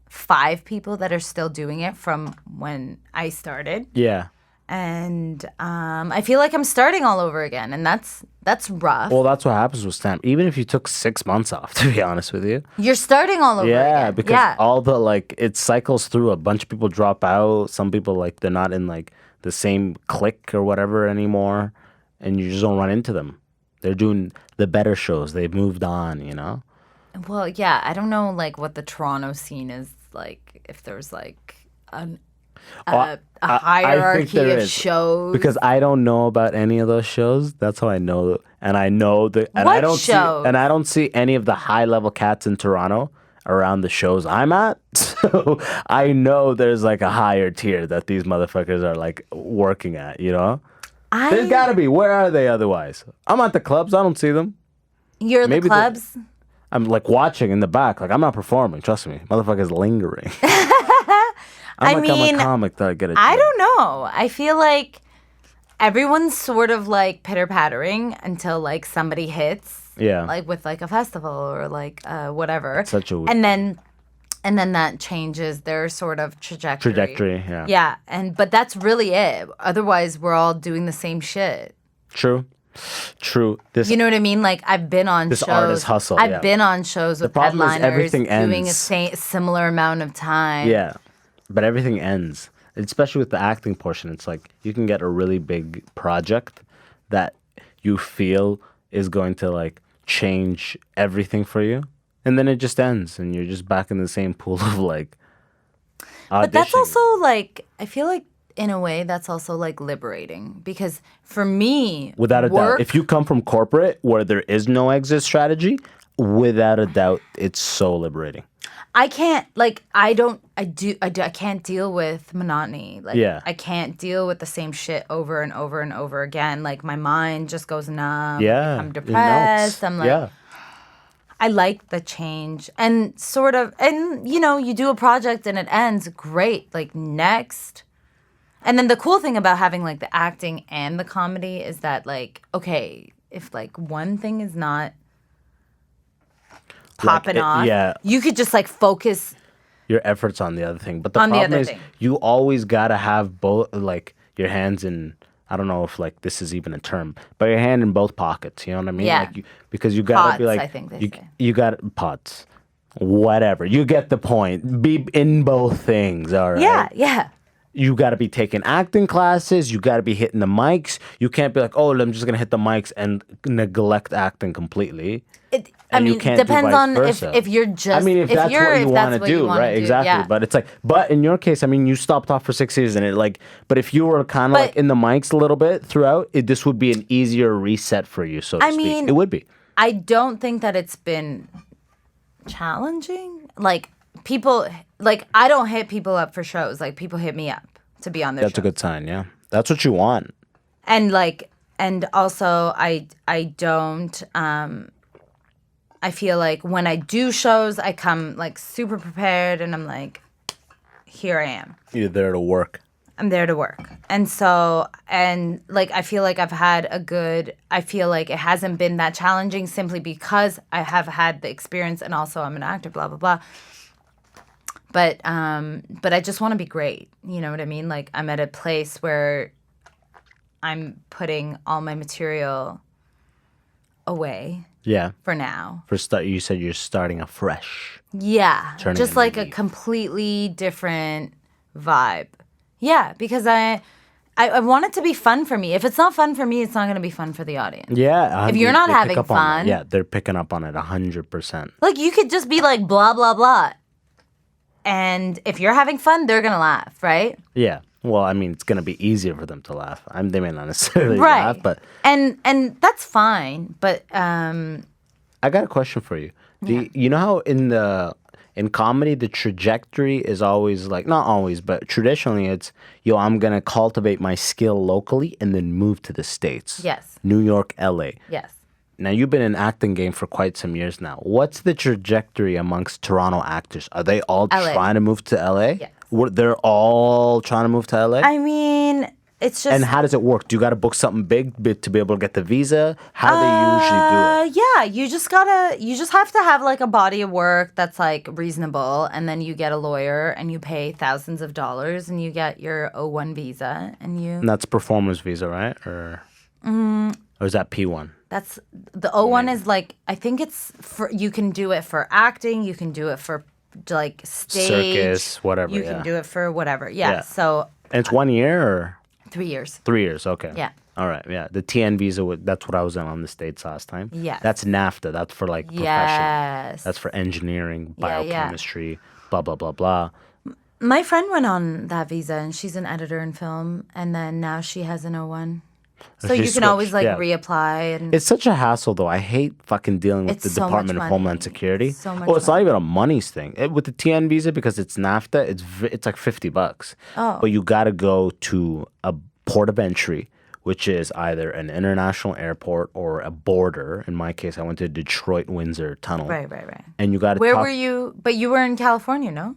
5 people that are still doing it from when I started. Yeah. And I feel like I'm starting all over again, and that's rough. Well, that's what happens with stand-up. Even if you took 6 months off, to be honest with you. You're starting all over again. Yeah, because all the, like, it cycles through. A bunch of people drop out. Some people, like, they're not in, like, the same clique or whatever anymore, and you just don't run into them. They're doing the better shows. They've moved on, Well, yeah, I don't know, like, what the Toronto scene is like, if there's, like, a hierarchy of shows. Because I don't know about any of those shows. That's how I know. And I know that. And what I don't shows? I don't see any of the high level cats in Toronto around the shows I'm at. So I know there's like a higher tier that these motherfuckers are like working at. There's gotta be. Where are they otherwise? I'm at the clubs. I don't see them. You're the clubs? I'm like watching in the back. Like I'm not performing. Trust me. Motherfuckers lingering. I'm a comic that I get a joke. I don't know. I feel like everyone's sort of like pitter-pattering until like somebody hits. Yeah. Like with like a festival or like whatever. It's such a and then that changes their sort of trajectory. Yeah. Yeah, but that's really it. Otherwise, we're all doing the same shit. True. You know what I mean? Like I've been on this shows. Artist hustle. I've been on shows with headliners doing ends. a similar amount of time. Yeah. But everything ends, especially with the acting portion. It's like you can get a really big project that you feel is going to like change everything for you. And then it just ends and you're just back in the same pool of like auditioning. But that's also like, I feel like in a way that's also like liberating because for me, without a doubt, if you come from corporate where there is no exit strategy, without a doubt, it's so liberating. I can't I can't deal with monotony. Like I can't deal with the same shit over and over and over again. Like my mind just goes numb. Yeah. I'm depressed. I'm like I like the change and sort of and you do a project and it ends great. Like next. And then the cool thing about having like the acting and the comedy is that like okay, if like one thing is not popping off. Yeah. You could just like focus your efforts on the other thing. But the problem is you always got to have both, like your hands in, I don't know if like this is even a term, but your hand in both pockets. You know what I mean? Yeah. Like because you got to be like, I think they say. You got pots, whatever. You get the point. Be in both things. All right. Yeah. Yeah. You got to be taking acting classes. You got to be hitting the mics. You can't be like, oh, I'm just going to hit the mics and neglect acting completely. It depends on if you're just. If that's what you want to do, right? Exactly. Yeah. But it's like, but in your case, you stopped off for 6 years, and it like, but if you were kind of like in the mics a little bit throughout, this would be an easier reset for you, so to speak. It would be. I don't think that it's been challenging. Like people, like I don't hit people up for shows. Like people hit me up to be on their shows. That's a good sign. Yeah, that's what you want. And like, and also I don't. I feel like when I do shows, I come like super prepared and I'm like, here I am. You're there to work. I'm there to work. And so, and like, I feel like I feel like it hasn't been that challenging simply because I have had the experience and also I'm an actor, blah, blah, blah. But I just want to be great. You know what I mean? Like I'm at a place where I'm putting all my material away. Yeah. For now. You said you're starting afresh. Yeah. Just like a completely different vibe. Yeah, because I want it to be fun for me. If it's not fun for me, it's not going to be fun for the audience. Yeah. If you're not having fun. Yeah, they're picking up on it 100%. Like you could just be like blah, blah, blah. And if you're having fun, they're going to laugh, right? Yeah. Well, it's going to be easier for them to laugh. They may not necessarily laugh, but... And that's fine, but... I got a question for you. You know how in comedy, the trajectory is always like... Not always, but traditionally it's, I'm going to cultivate my skill locally and then move to the States. Yes. New York, LA. Yes. Now, you've been in acting game for quite some years now. What's the trajectory amongst Toronto actors? Are they all trying to move to LA? Yes. They're all trying to move to LA? It's just... And how does it work? Do you got to book something big to be able to get the visa? How do they usually do it? Yeah, you just have to have like a body of work that's like reasonable, and then you get a lawyer and you pay thousands of dollars and you get your O1 visa And that's performance visa, right? Or is that P1? That's the O1 is like, I think it's for, you can do it for acting, you can do it for like stage, circus, whatever. You can do it for whatever. Yeah. So and it's 1 year or 3 years. 3 years. Okay. Yeah. All right. Yeah. The TN visa. That's what I was on the States last time. Yeah. That's NAFTA. That's for like profession. Yes. That's for engineering, biochemistry, blah blah blah blah. My friend went on that visa and she's an editor in film, and then now she has an O1. So you can always like reapply. And it's such a hassle, though. I hate fucking dealing with the Department of Homeland Security. So much it's not even a money's thing. With the TN visa, because it's NAFTA, it's like $50. Oh. But you got to go to a port of entry, which is either an international airport or a border. In my case, I went to Detroit-Windsor Tunnel. Right. And you got to. Where were you? But you were in California, no?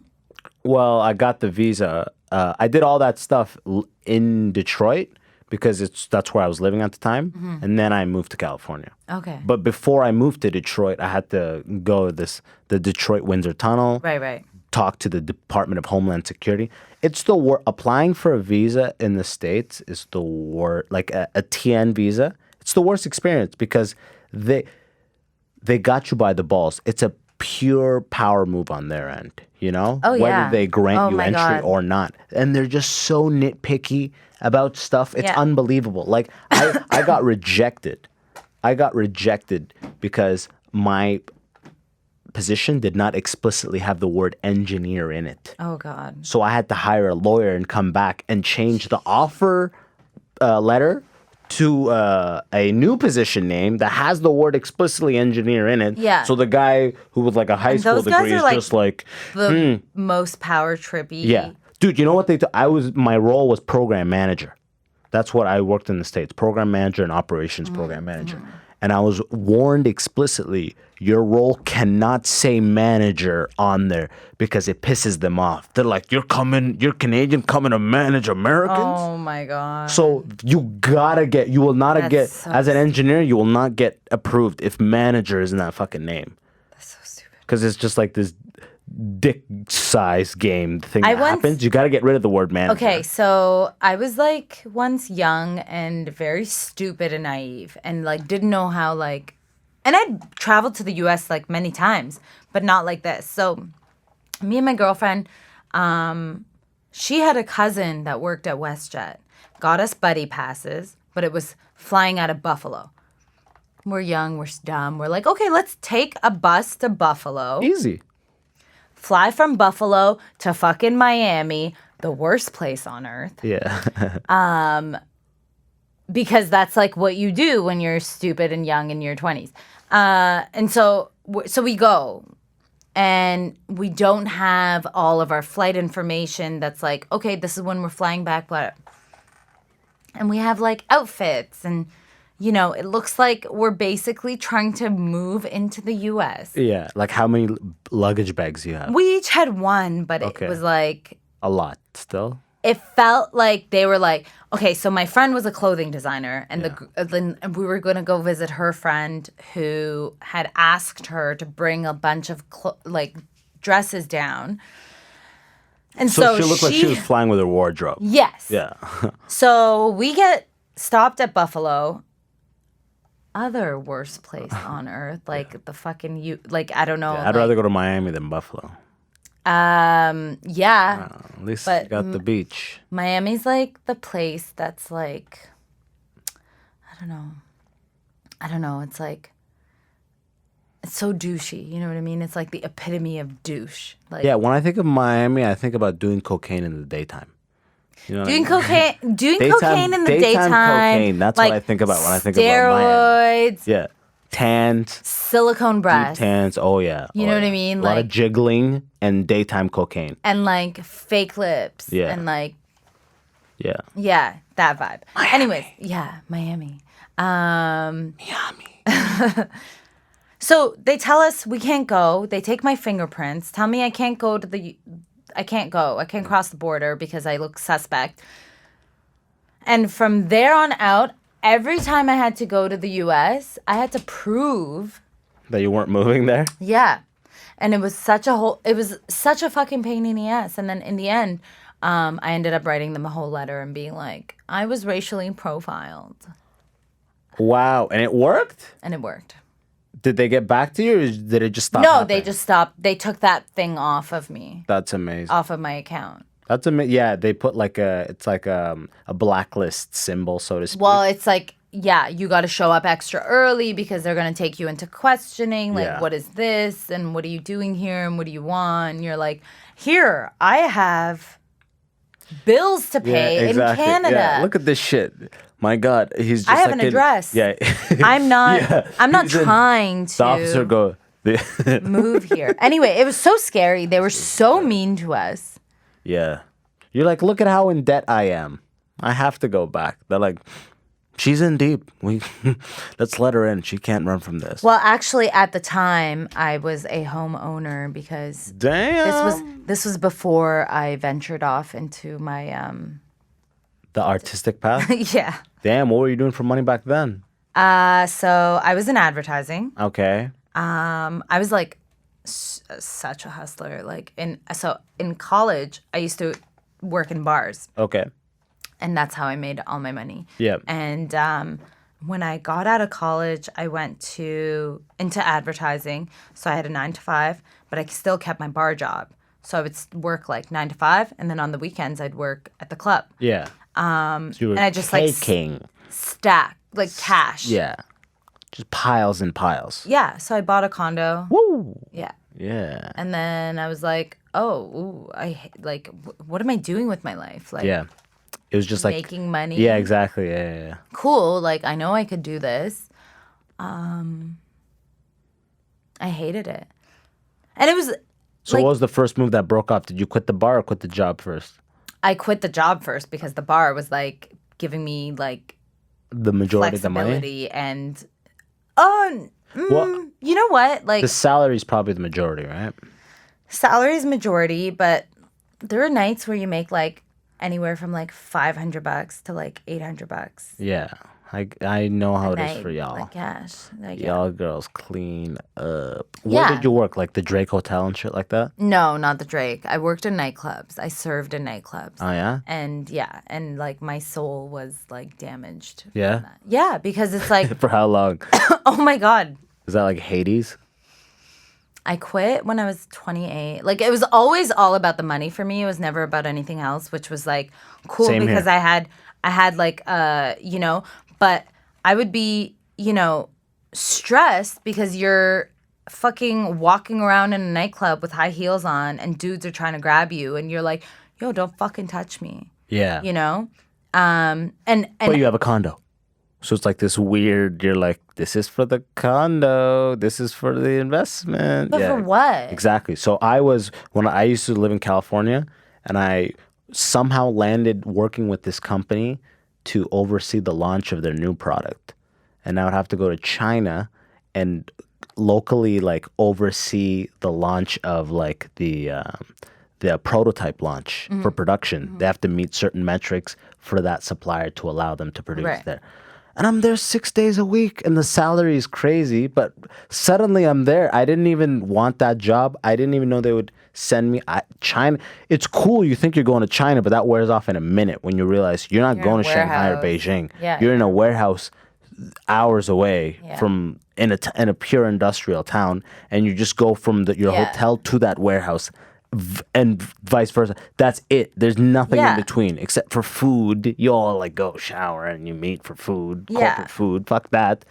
Well, I got the visa. I did all that stuff in Detroit, because that's where I was living at the time. Mm-hmm. And then I moved to California. Okay. But before I moved to Detroit, I had to go to the Detroit-Windsor Tunnel. Right. Talk to the Department of Homeland Security. It's the worst. Applying for a visa in the States is the worst. Like a TN visa, it's the worst experience because they got you by the balls. It's a pure power move on their end, you know? Oh, yeah. Whether they grant you entry or not. And they're just so nitpicky about stuff. It's unbelievable. Like I got rejected. I got rejected because my position did not explicitly have the word engineer in it. Oh God. So I had to hire a lawyer and come back and change the offer letter to a new position name that has the word explicitly engineer in it. Yeah. So the guy who was like a high school degree is just like the most power trippy. Yeah. Dude, you know what my role was program manager. That's what I worked in the States. Program manager and operations program manager. And I was warned explicitly, your role cannot say manager on there because it pisses them off. They're like, you're Canadian coming to manage Americans? Oh my God. So you will not get, as an engineer, you will not get approved if manager is in that fucking name. That's so stupid. because it's just like this dick size game thing that happens. You got to get rid of the word manager. Okay, so I was like once young and very stupid and naive and like didn't know how like, and I'd traveled to the US like many times, but not like this. So me and my girlfriend, she had a cousin that worked at WestJet, got us buddy passes, but it was flying out of Buffalo. We're young, we're dumb. We're like, okay, let's take a bus to Buffalo. Easy. Fly from Buffalo to fucking Miami, the worst place on earth. Yeah. Because that's like what you do when you're stupid and young in your 20s. And so we go. And we don't have all of our flight information that's like, okay, this is when we're flying back. And we have like outfits and, you know, it looks like we're basically trying to move into the U.S. Yeah. Like how many luggage bags you have? We each had one, but it was like... A lot still? It felt like they were like, okay, so my friend was a clothing designer, and then we were going to go visit her friend who had asked her to bring a bunch of dresses down. And so she looked like she was flying with her wardrobe. Yes. Yeah. So we get stopped at Buffalo. Other worst place on earth, like the fucking I don't know. Yeah, I'd rather go to Miami than Buffalo. Yeah. At least you got the beach. Miami's like the place that's like, I don't know. It's like, it's so douchey. You know what I mean? It's like the epitome of douche. Like, yeah, when I think of Miami, I think about doing cocaine in the daytime. You know doing cocaine in the daytime. Cocaine. That's what I think about when I think about Miami. Steroids. Yeah. Tans. Silicone breasts. Tans. Oh, yeah. You know what I mean? A lot of jiggling and daytime cocaine. And like fake lips. Yeah. And like. Yeah. Yeah, that vibe. Miami. Anyways, yeah, Miami. Miami. So they tell us we can't go. They take my fingerprints, tell me I can't go. I can't cross the border because I look suspect. And from there on out, every time I had to go to the U.S., I had to prove that you weren't moving there. Yeah, and it was such a fucking pain in the ass. And then in the end, I ended up writing them a whole letter and being like, I was racially profiled. Wow, and it worked? And it worked. Did they get back to you, or did it just stop? No, happening? they just stopped. They took that thing off of me. That's amazing. Off of my account. That's amazing. Yeah, they put it's like a blacklist symbol, so to speak. Well, it's like, yeah, you got to show up extra early because they're going to take you into questioning. Like, what is this? And what are you doing here? And what do you want? And you're like, here, I have bills to pay in Canada. Yeah. Look at this shit. My God, he's just I have an address. Yeah. I'm not trying to the officer go move here. Anyway, it was so scary. They were so mean to us. Yeah. You're like, look at how in debt I am. I have to go back. They're like, she's in deep. Let's let her in. She can't run from this. Well, actually, at the time, I was a homeowner because this was before I ventured off into my the artistic path. Yeah. Damn, what were you doing for money back then? So I was in advertising. Okay. I was like such a hustler. Like in college, I used to work in bars. Okay. And that's how I made all my money. Yeah. And when I got out of college, I went into advertising. So I had a 9-to-5, but I still kept my bar job. So I would work like 9 to 5, and then on the weekends I'd work at the club. Yeah. So and I just stack like cash. Yeah. Just piles and piles. Yeah. So I bought a condo. Woo. Yeah. Yeah. And then I was like, what am I doing with my life? Like, yeah. It was just like making money. Yeah, exactly. Yeah. Cool. Like, I know I could do this. I hated it. And it was. So what was the first move that broke off? Did you quit the bar or quit the job first? I quit the job first because the bar was like giving me like the majority of the money. Flexibility and you know what? Like the salary is probably the majority, right? Salary is majority, but there are nights where you make like anywhere from like $500 to like $800. Yeah. I know how it is for y'all. Y'all girls clean up. Where did you work? Like the Drake Hotel and shit like that? No, not the Drake. I worked in nightclubs. I served in nightclubs. Oh, yeah? And like my soul was like damaged. Yeah? Yeah, because it's like... For how long? Oh my God. Is that like Hades? I quit when I was 28. Like it was always all about the money for me. It was never about anything else, which was like cool. Same because here. I had like but I would be, stressed because you're fucking walking around in a nightclub with high heels on and dudes are trying to grab you and you're like, yo, don't fucking touch me. Yeah. And but you have a condo. So it's like this weird, you're like, this is for the condo, this is for the investment. But for what? Exactly. So when I used to live in California and I somehow landed working with this company to oversee the launch of their new product. And I would have to go to China and locally like oversee the launch of like the prototype launch for production. Mm-hmm. They have to meet certain metrics for that supplier to allow them to produce there. And I'm there 6 days a week and the salary is crazy, but suddenly I'm there. I didn't even want that job. I didn't even know they would send me China. It's cool. You think you're going to China, but that wears off in a minute when you realize you're not going to Shanghai or Beijing. Yeah, you're in a warehouse hours away from in a pure industrial town, and you just go from your hotel to that warehouse. And vice versa. That's it. There's nothing in between except for food. You all like go shower and you meet for food, corporate food. Fuck that.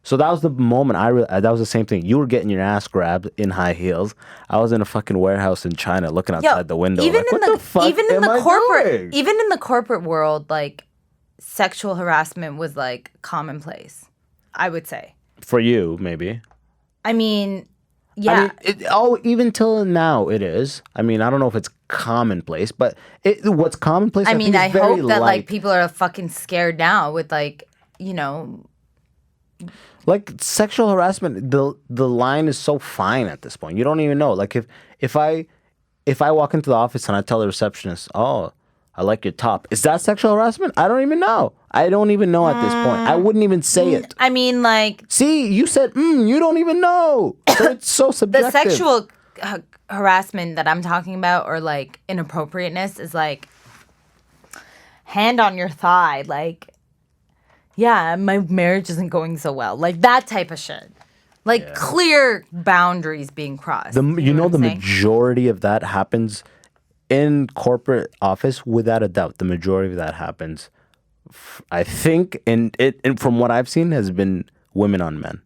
So that was the moment that was the same thing. You were getting your ass grabbed in high heels. I was in a fucking warehouse in China looking outside the window. Even like, what the fuck even in am the I corporate doing? even in the corporate world, like sexual harassment was like commonplace, I would say. For you, maybe. I mean, yeah. Even till now it is. I mean, I don't know if it's commonplace, but what's commonplace, I mean, I hope that light. Like people are fucking scared now with like, like sexual harassment, the line is so fine at this point. You don't even know. Like if I walk into the office and I tell the receptionist, "Oh, I like your top," is that sexual harassment? I don't even know. I don't even know at this point. I wouldn't even say it. I mean, like... See, you said, you don't even know. So it's so subjective. The sexual harassment that I'm talking about, or like inappropriateness, is like hand on your thigh. Like, yeah, my marriage isn't going so well. Like that type of shit. Like clear boundaries being crossed. The majority of that happens in corporate office, without a doubt. The majority of that happens, I think, and from what I've seen, has been women on men.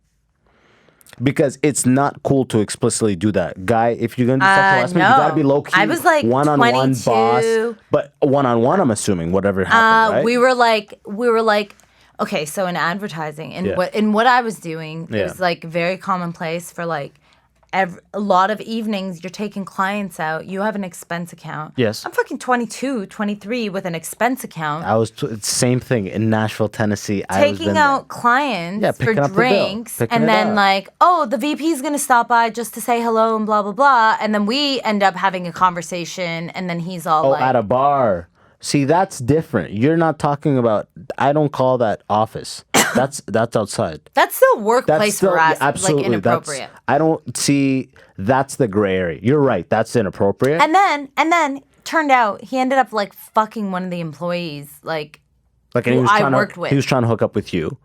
Because it's not cool to explicitly do that. Guy, if you're going to do sexual harassment, you got to be low-key. I was like one-on-one boss. But one-on-one, I'm assuming, whatever happened, right? We were like, okay, so in advertising, and what I was doing, it was like very commonplace for like, a lot of evenings you're taking clients out. You have an expense account. Yes. I'm fucking 22, 23 with an expense account. I was same thing in Nashville, Tennessee. Taking out clients for drinks, and then like, oh, the VP is gonna stop by just to say hello and blah blah blah, and then we end up having a conversation, and then he's all like, at a bar. See, that's different. You're not talking about. I don't call that office. That's outside. That's still workplace harassment. Absolutely, like inappropriate. I don't see. That's the gray area. You're right. That's inappropriate. And then turned out he ended up like fucking one of the employees, like and he was worked with. He was trying to hook up with you.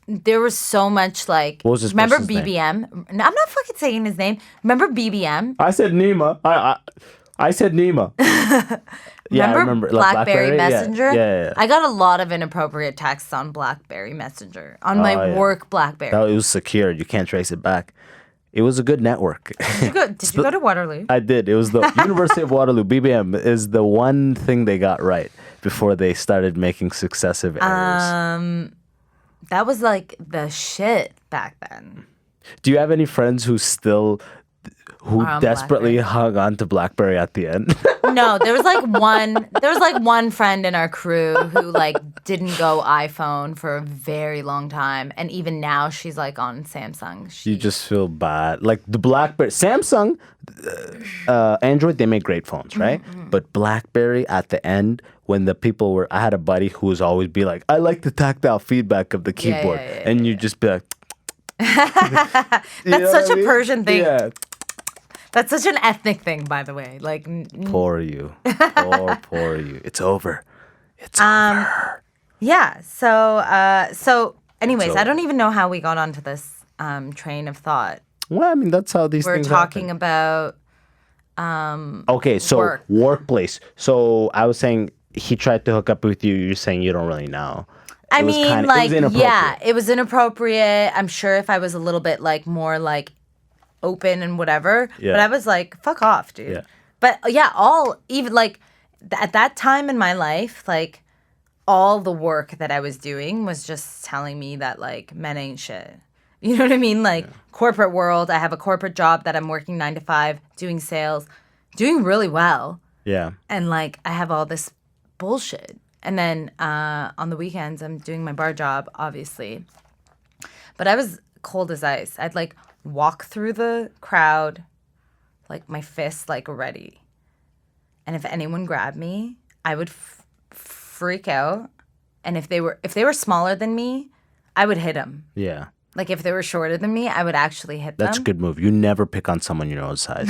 There was so much like. What was his Remember person's BBM? name? I'm not fucking saying his name. Remember BBM? I said Nima. I said Nima. Yeah, I remember BlackBerry Messenger? Yeah. I got a lot of inappropriate texts on BlackBerry Messenger, on my work BlackBerry. It was secure. You can't trace it back. It was a good network. Did you go to Waterloo? I did. It was the University of Waterloo. BBM is the one thing they got right before they started making successive errors. That was like the shit back then. Do you have any friends who desperately hung on to BlackBerry at the end? No, there was like one friend in our crew who like didn't go iPhone for a very long time, and even now she's like on Samsung. You just feel bad. Like the BlackBerry, Samsung, Android, they make great phones, right? Mm-hmm. But BlackBerry at the end, when the people were, I had a buddy who was always be like, I like the tactile feedback of the keyboard, and you just be like, that's such a Persian thing. Yeah. That's such an ethnic thing, by the way. Like, poor you. Poor you. It's over. It's over. Yeah. So anyways, I don't even know how we got onto this train of thought. Well, I mean, that's how these We're things talking happen. about okay, so workplace. So I was saying he tried to hook up with you. You're saying you don't really know. I mean, it was inappropriate. I'm sure if I was a little bit like more like open and whatever, but I was like, fuck off, dude. Yeah. But even like at that time in my life, like all the work that I was doing was just telling me that like men ain't shit. You know what I mean? Like corporate world, I have a corporate job that I'm working 9 to 5, doing sales, doing really well. Yeah. And like I have all this bullshit. And then on the weekends, I'm doing my bar job, obviously. But I was cold as ice. I'd like walk through the crowd, like my fists like ready. And if anyone grabbed me, I would freak out. And if they were smaller than me, I would hit them. Yeah. Like if they were shorter than me, I would actually hit them. That's a good move. You never pick on someone your own size.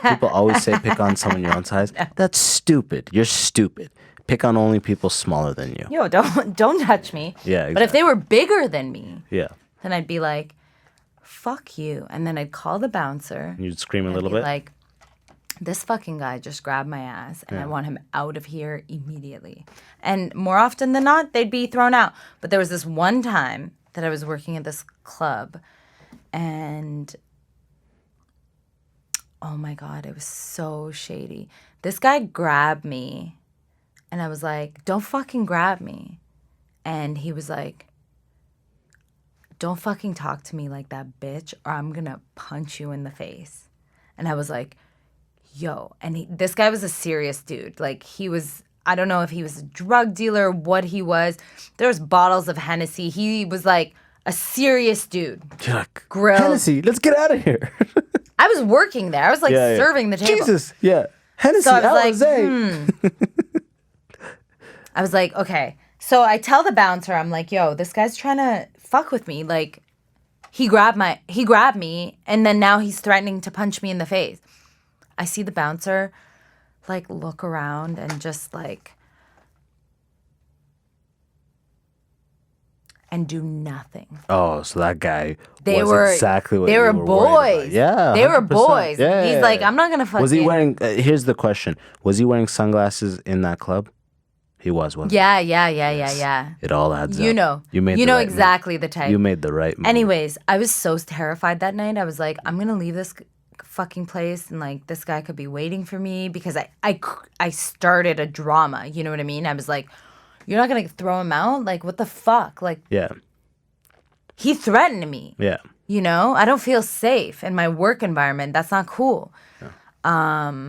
People always say pick on someone your own size. No. That's stupid. You're stupid. Pick on only people smaller than you. Yo, don't touch me. Yeah, exactly. But if they were bigger than me, then I'd be like, fuck you. And then I'd call the bouncer. You'd scream a little bit? Like, this fucking guy just grabbed my ass and I want him out of here immediately. And more often than not, they'd be thrown out. But there was this one time that I was working at this club and oh my God, it was so shady. This guy grabbed me and I was like, don't fucking grab me. And he was like, don't fucking talk to me like that, bitch, or I'm gonna punch you in the face. And I was like, yo. And this guy was a serious dude. Like, he was, I don't know if he was a drug dealer, what he was. There was bottles of Hennessy. He was like a serious dude. Grilled. Hennessy, let's get out of here. I was working there. I was like serving the table. Jesus, Hennessy, so I was like, I was like, okay. So I tell the bouncer, I'm like, yo, this guy's trying to fuck with me. Like, he grabbed me, and then now he's threatening to punch me in the face. I see the bouncer, like, look around and just, like, and do nothing. Oh, so that guy exactly what they were boys. Yeah, they 100%. Were boys. Yeah. He's like, I'm not gonna fuck you. Was he wearing? Here's the question: was he wearing sunglasses in that club? He wasn't he? Yeah. It all adds up. You know exactly the type. You made the right move. Anyways, I was so terrified that night. I was like, I'm gonna leave this fucking place, and like this guy could be waiting for me because I started a drama. You know what I mean? I was like, you're not gonna throw him out? Like, what the fuck? Like, he threatened me. Yeah. You know, I don't feel safe in my work environment. That's not cool. Yeah.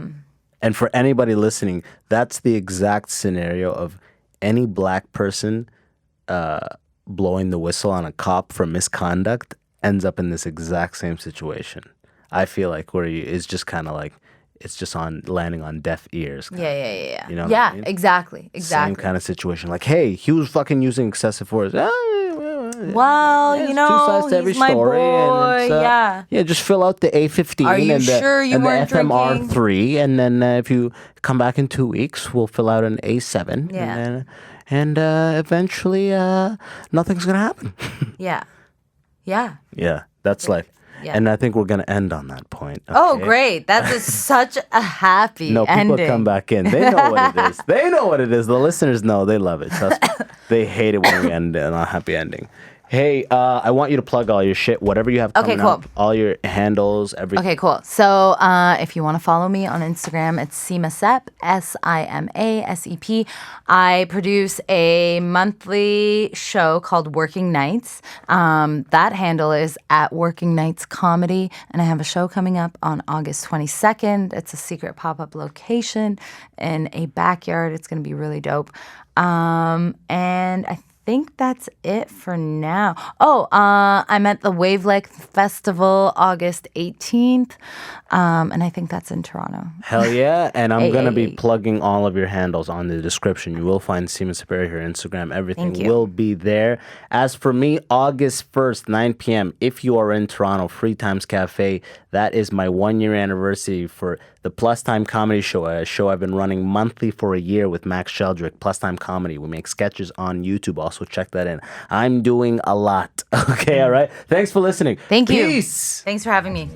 And for anybody listening, that's the exact scenario of any black person blowing the whistle on a cop for misconduct ends up in this exact same situation. I feel like where it's just kind of like, it's just landing on deaf ears. Yeah. You know what I mean? Exactly. Same kind of situation. Like, hey, he was fucking using excessive force. Well, you know, two sides to every story. Boy. And yeah, just fill out the A15 and the FMR3, and then if you come back in 2 weeks, we'll fill out an A7. Yeah. And eventually, nothing's gonna happen. Yeah. That's life. Yeah. And I think we're going to end on that point. Okay? Oh, great. That is such a happy ending. No, people come back in. They know what it is. They know what it is. The listeners know. They love it. Trust me. They hate it when we end on a happy ending. Hey, I want you to plug all your shit, whatever you have coming up, all your handles, everything. Okay, cool. So if you want to follow me on Instagram, it's Syma Sep, SIMASEP. I produce a monthly show called Working Nights. That handle is at Working Nights Comedy, and I have a show coming up on August 22nd. It's a secret pop-up location in a backyard. It's going to be really dope. And I think that's it for now. Oh, I'm at the Wavelength Festival August 18th, and I think that's in Toronto. Hell yeah. And I'm going to be plugging all of your handles on the description. You will find Syma Superior here, Instagram, everything will be there. As for me, August 1st, 9 p.m., if you are in Toronto, Free Times Cafe, that is my 1-year anniversary for the Plus Time Comedy Show, a show I've been running monthly for a year with Max Sheldrick, Plus Time Comedy. We make sketches on YouTube. Also, check that in. I'm doing a lot. Okay, all right? Thanks for listening. Thank you. Peace. Thanks for having me.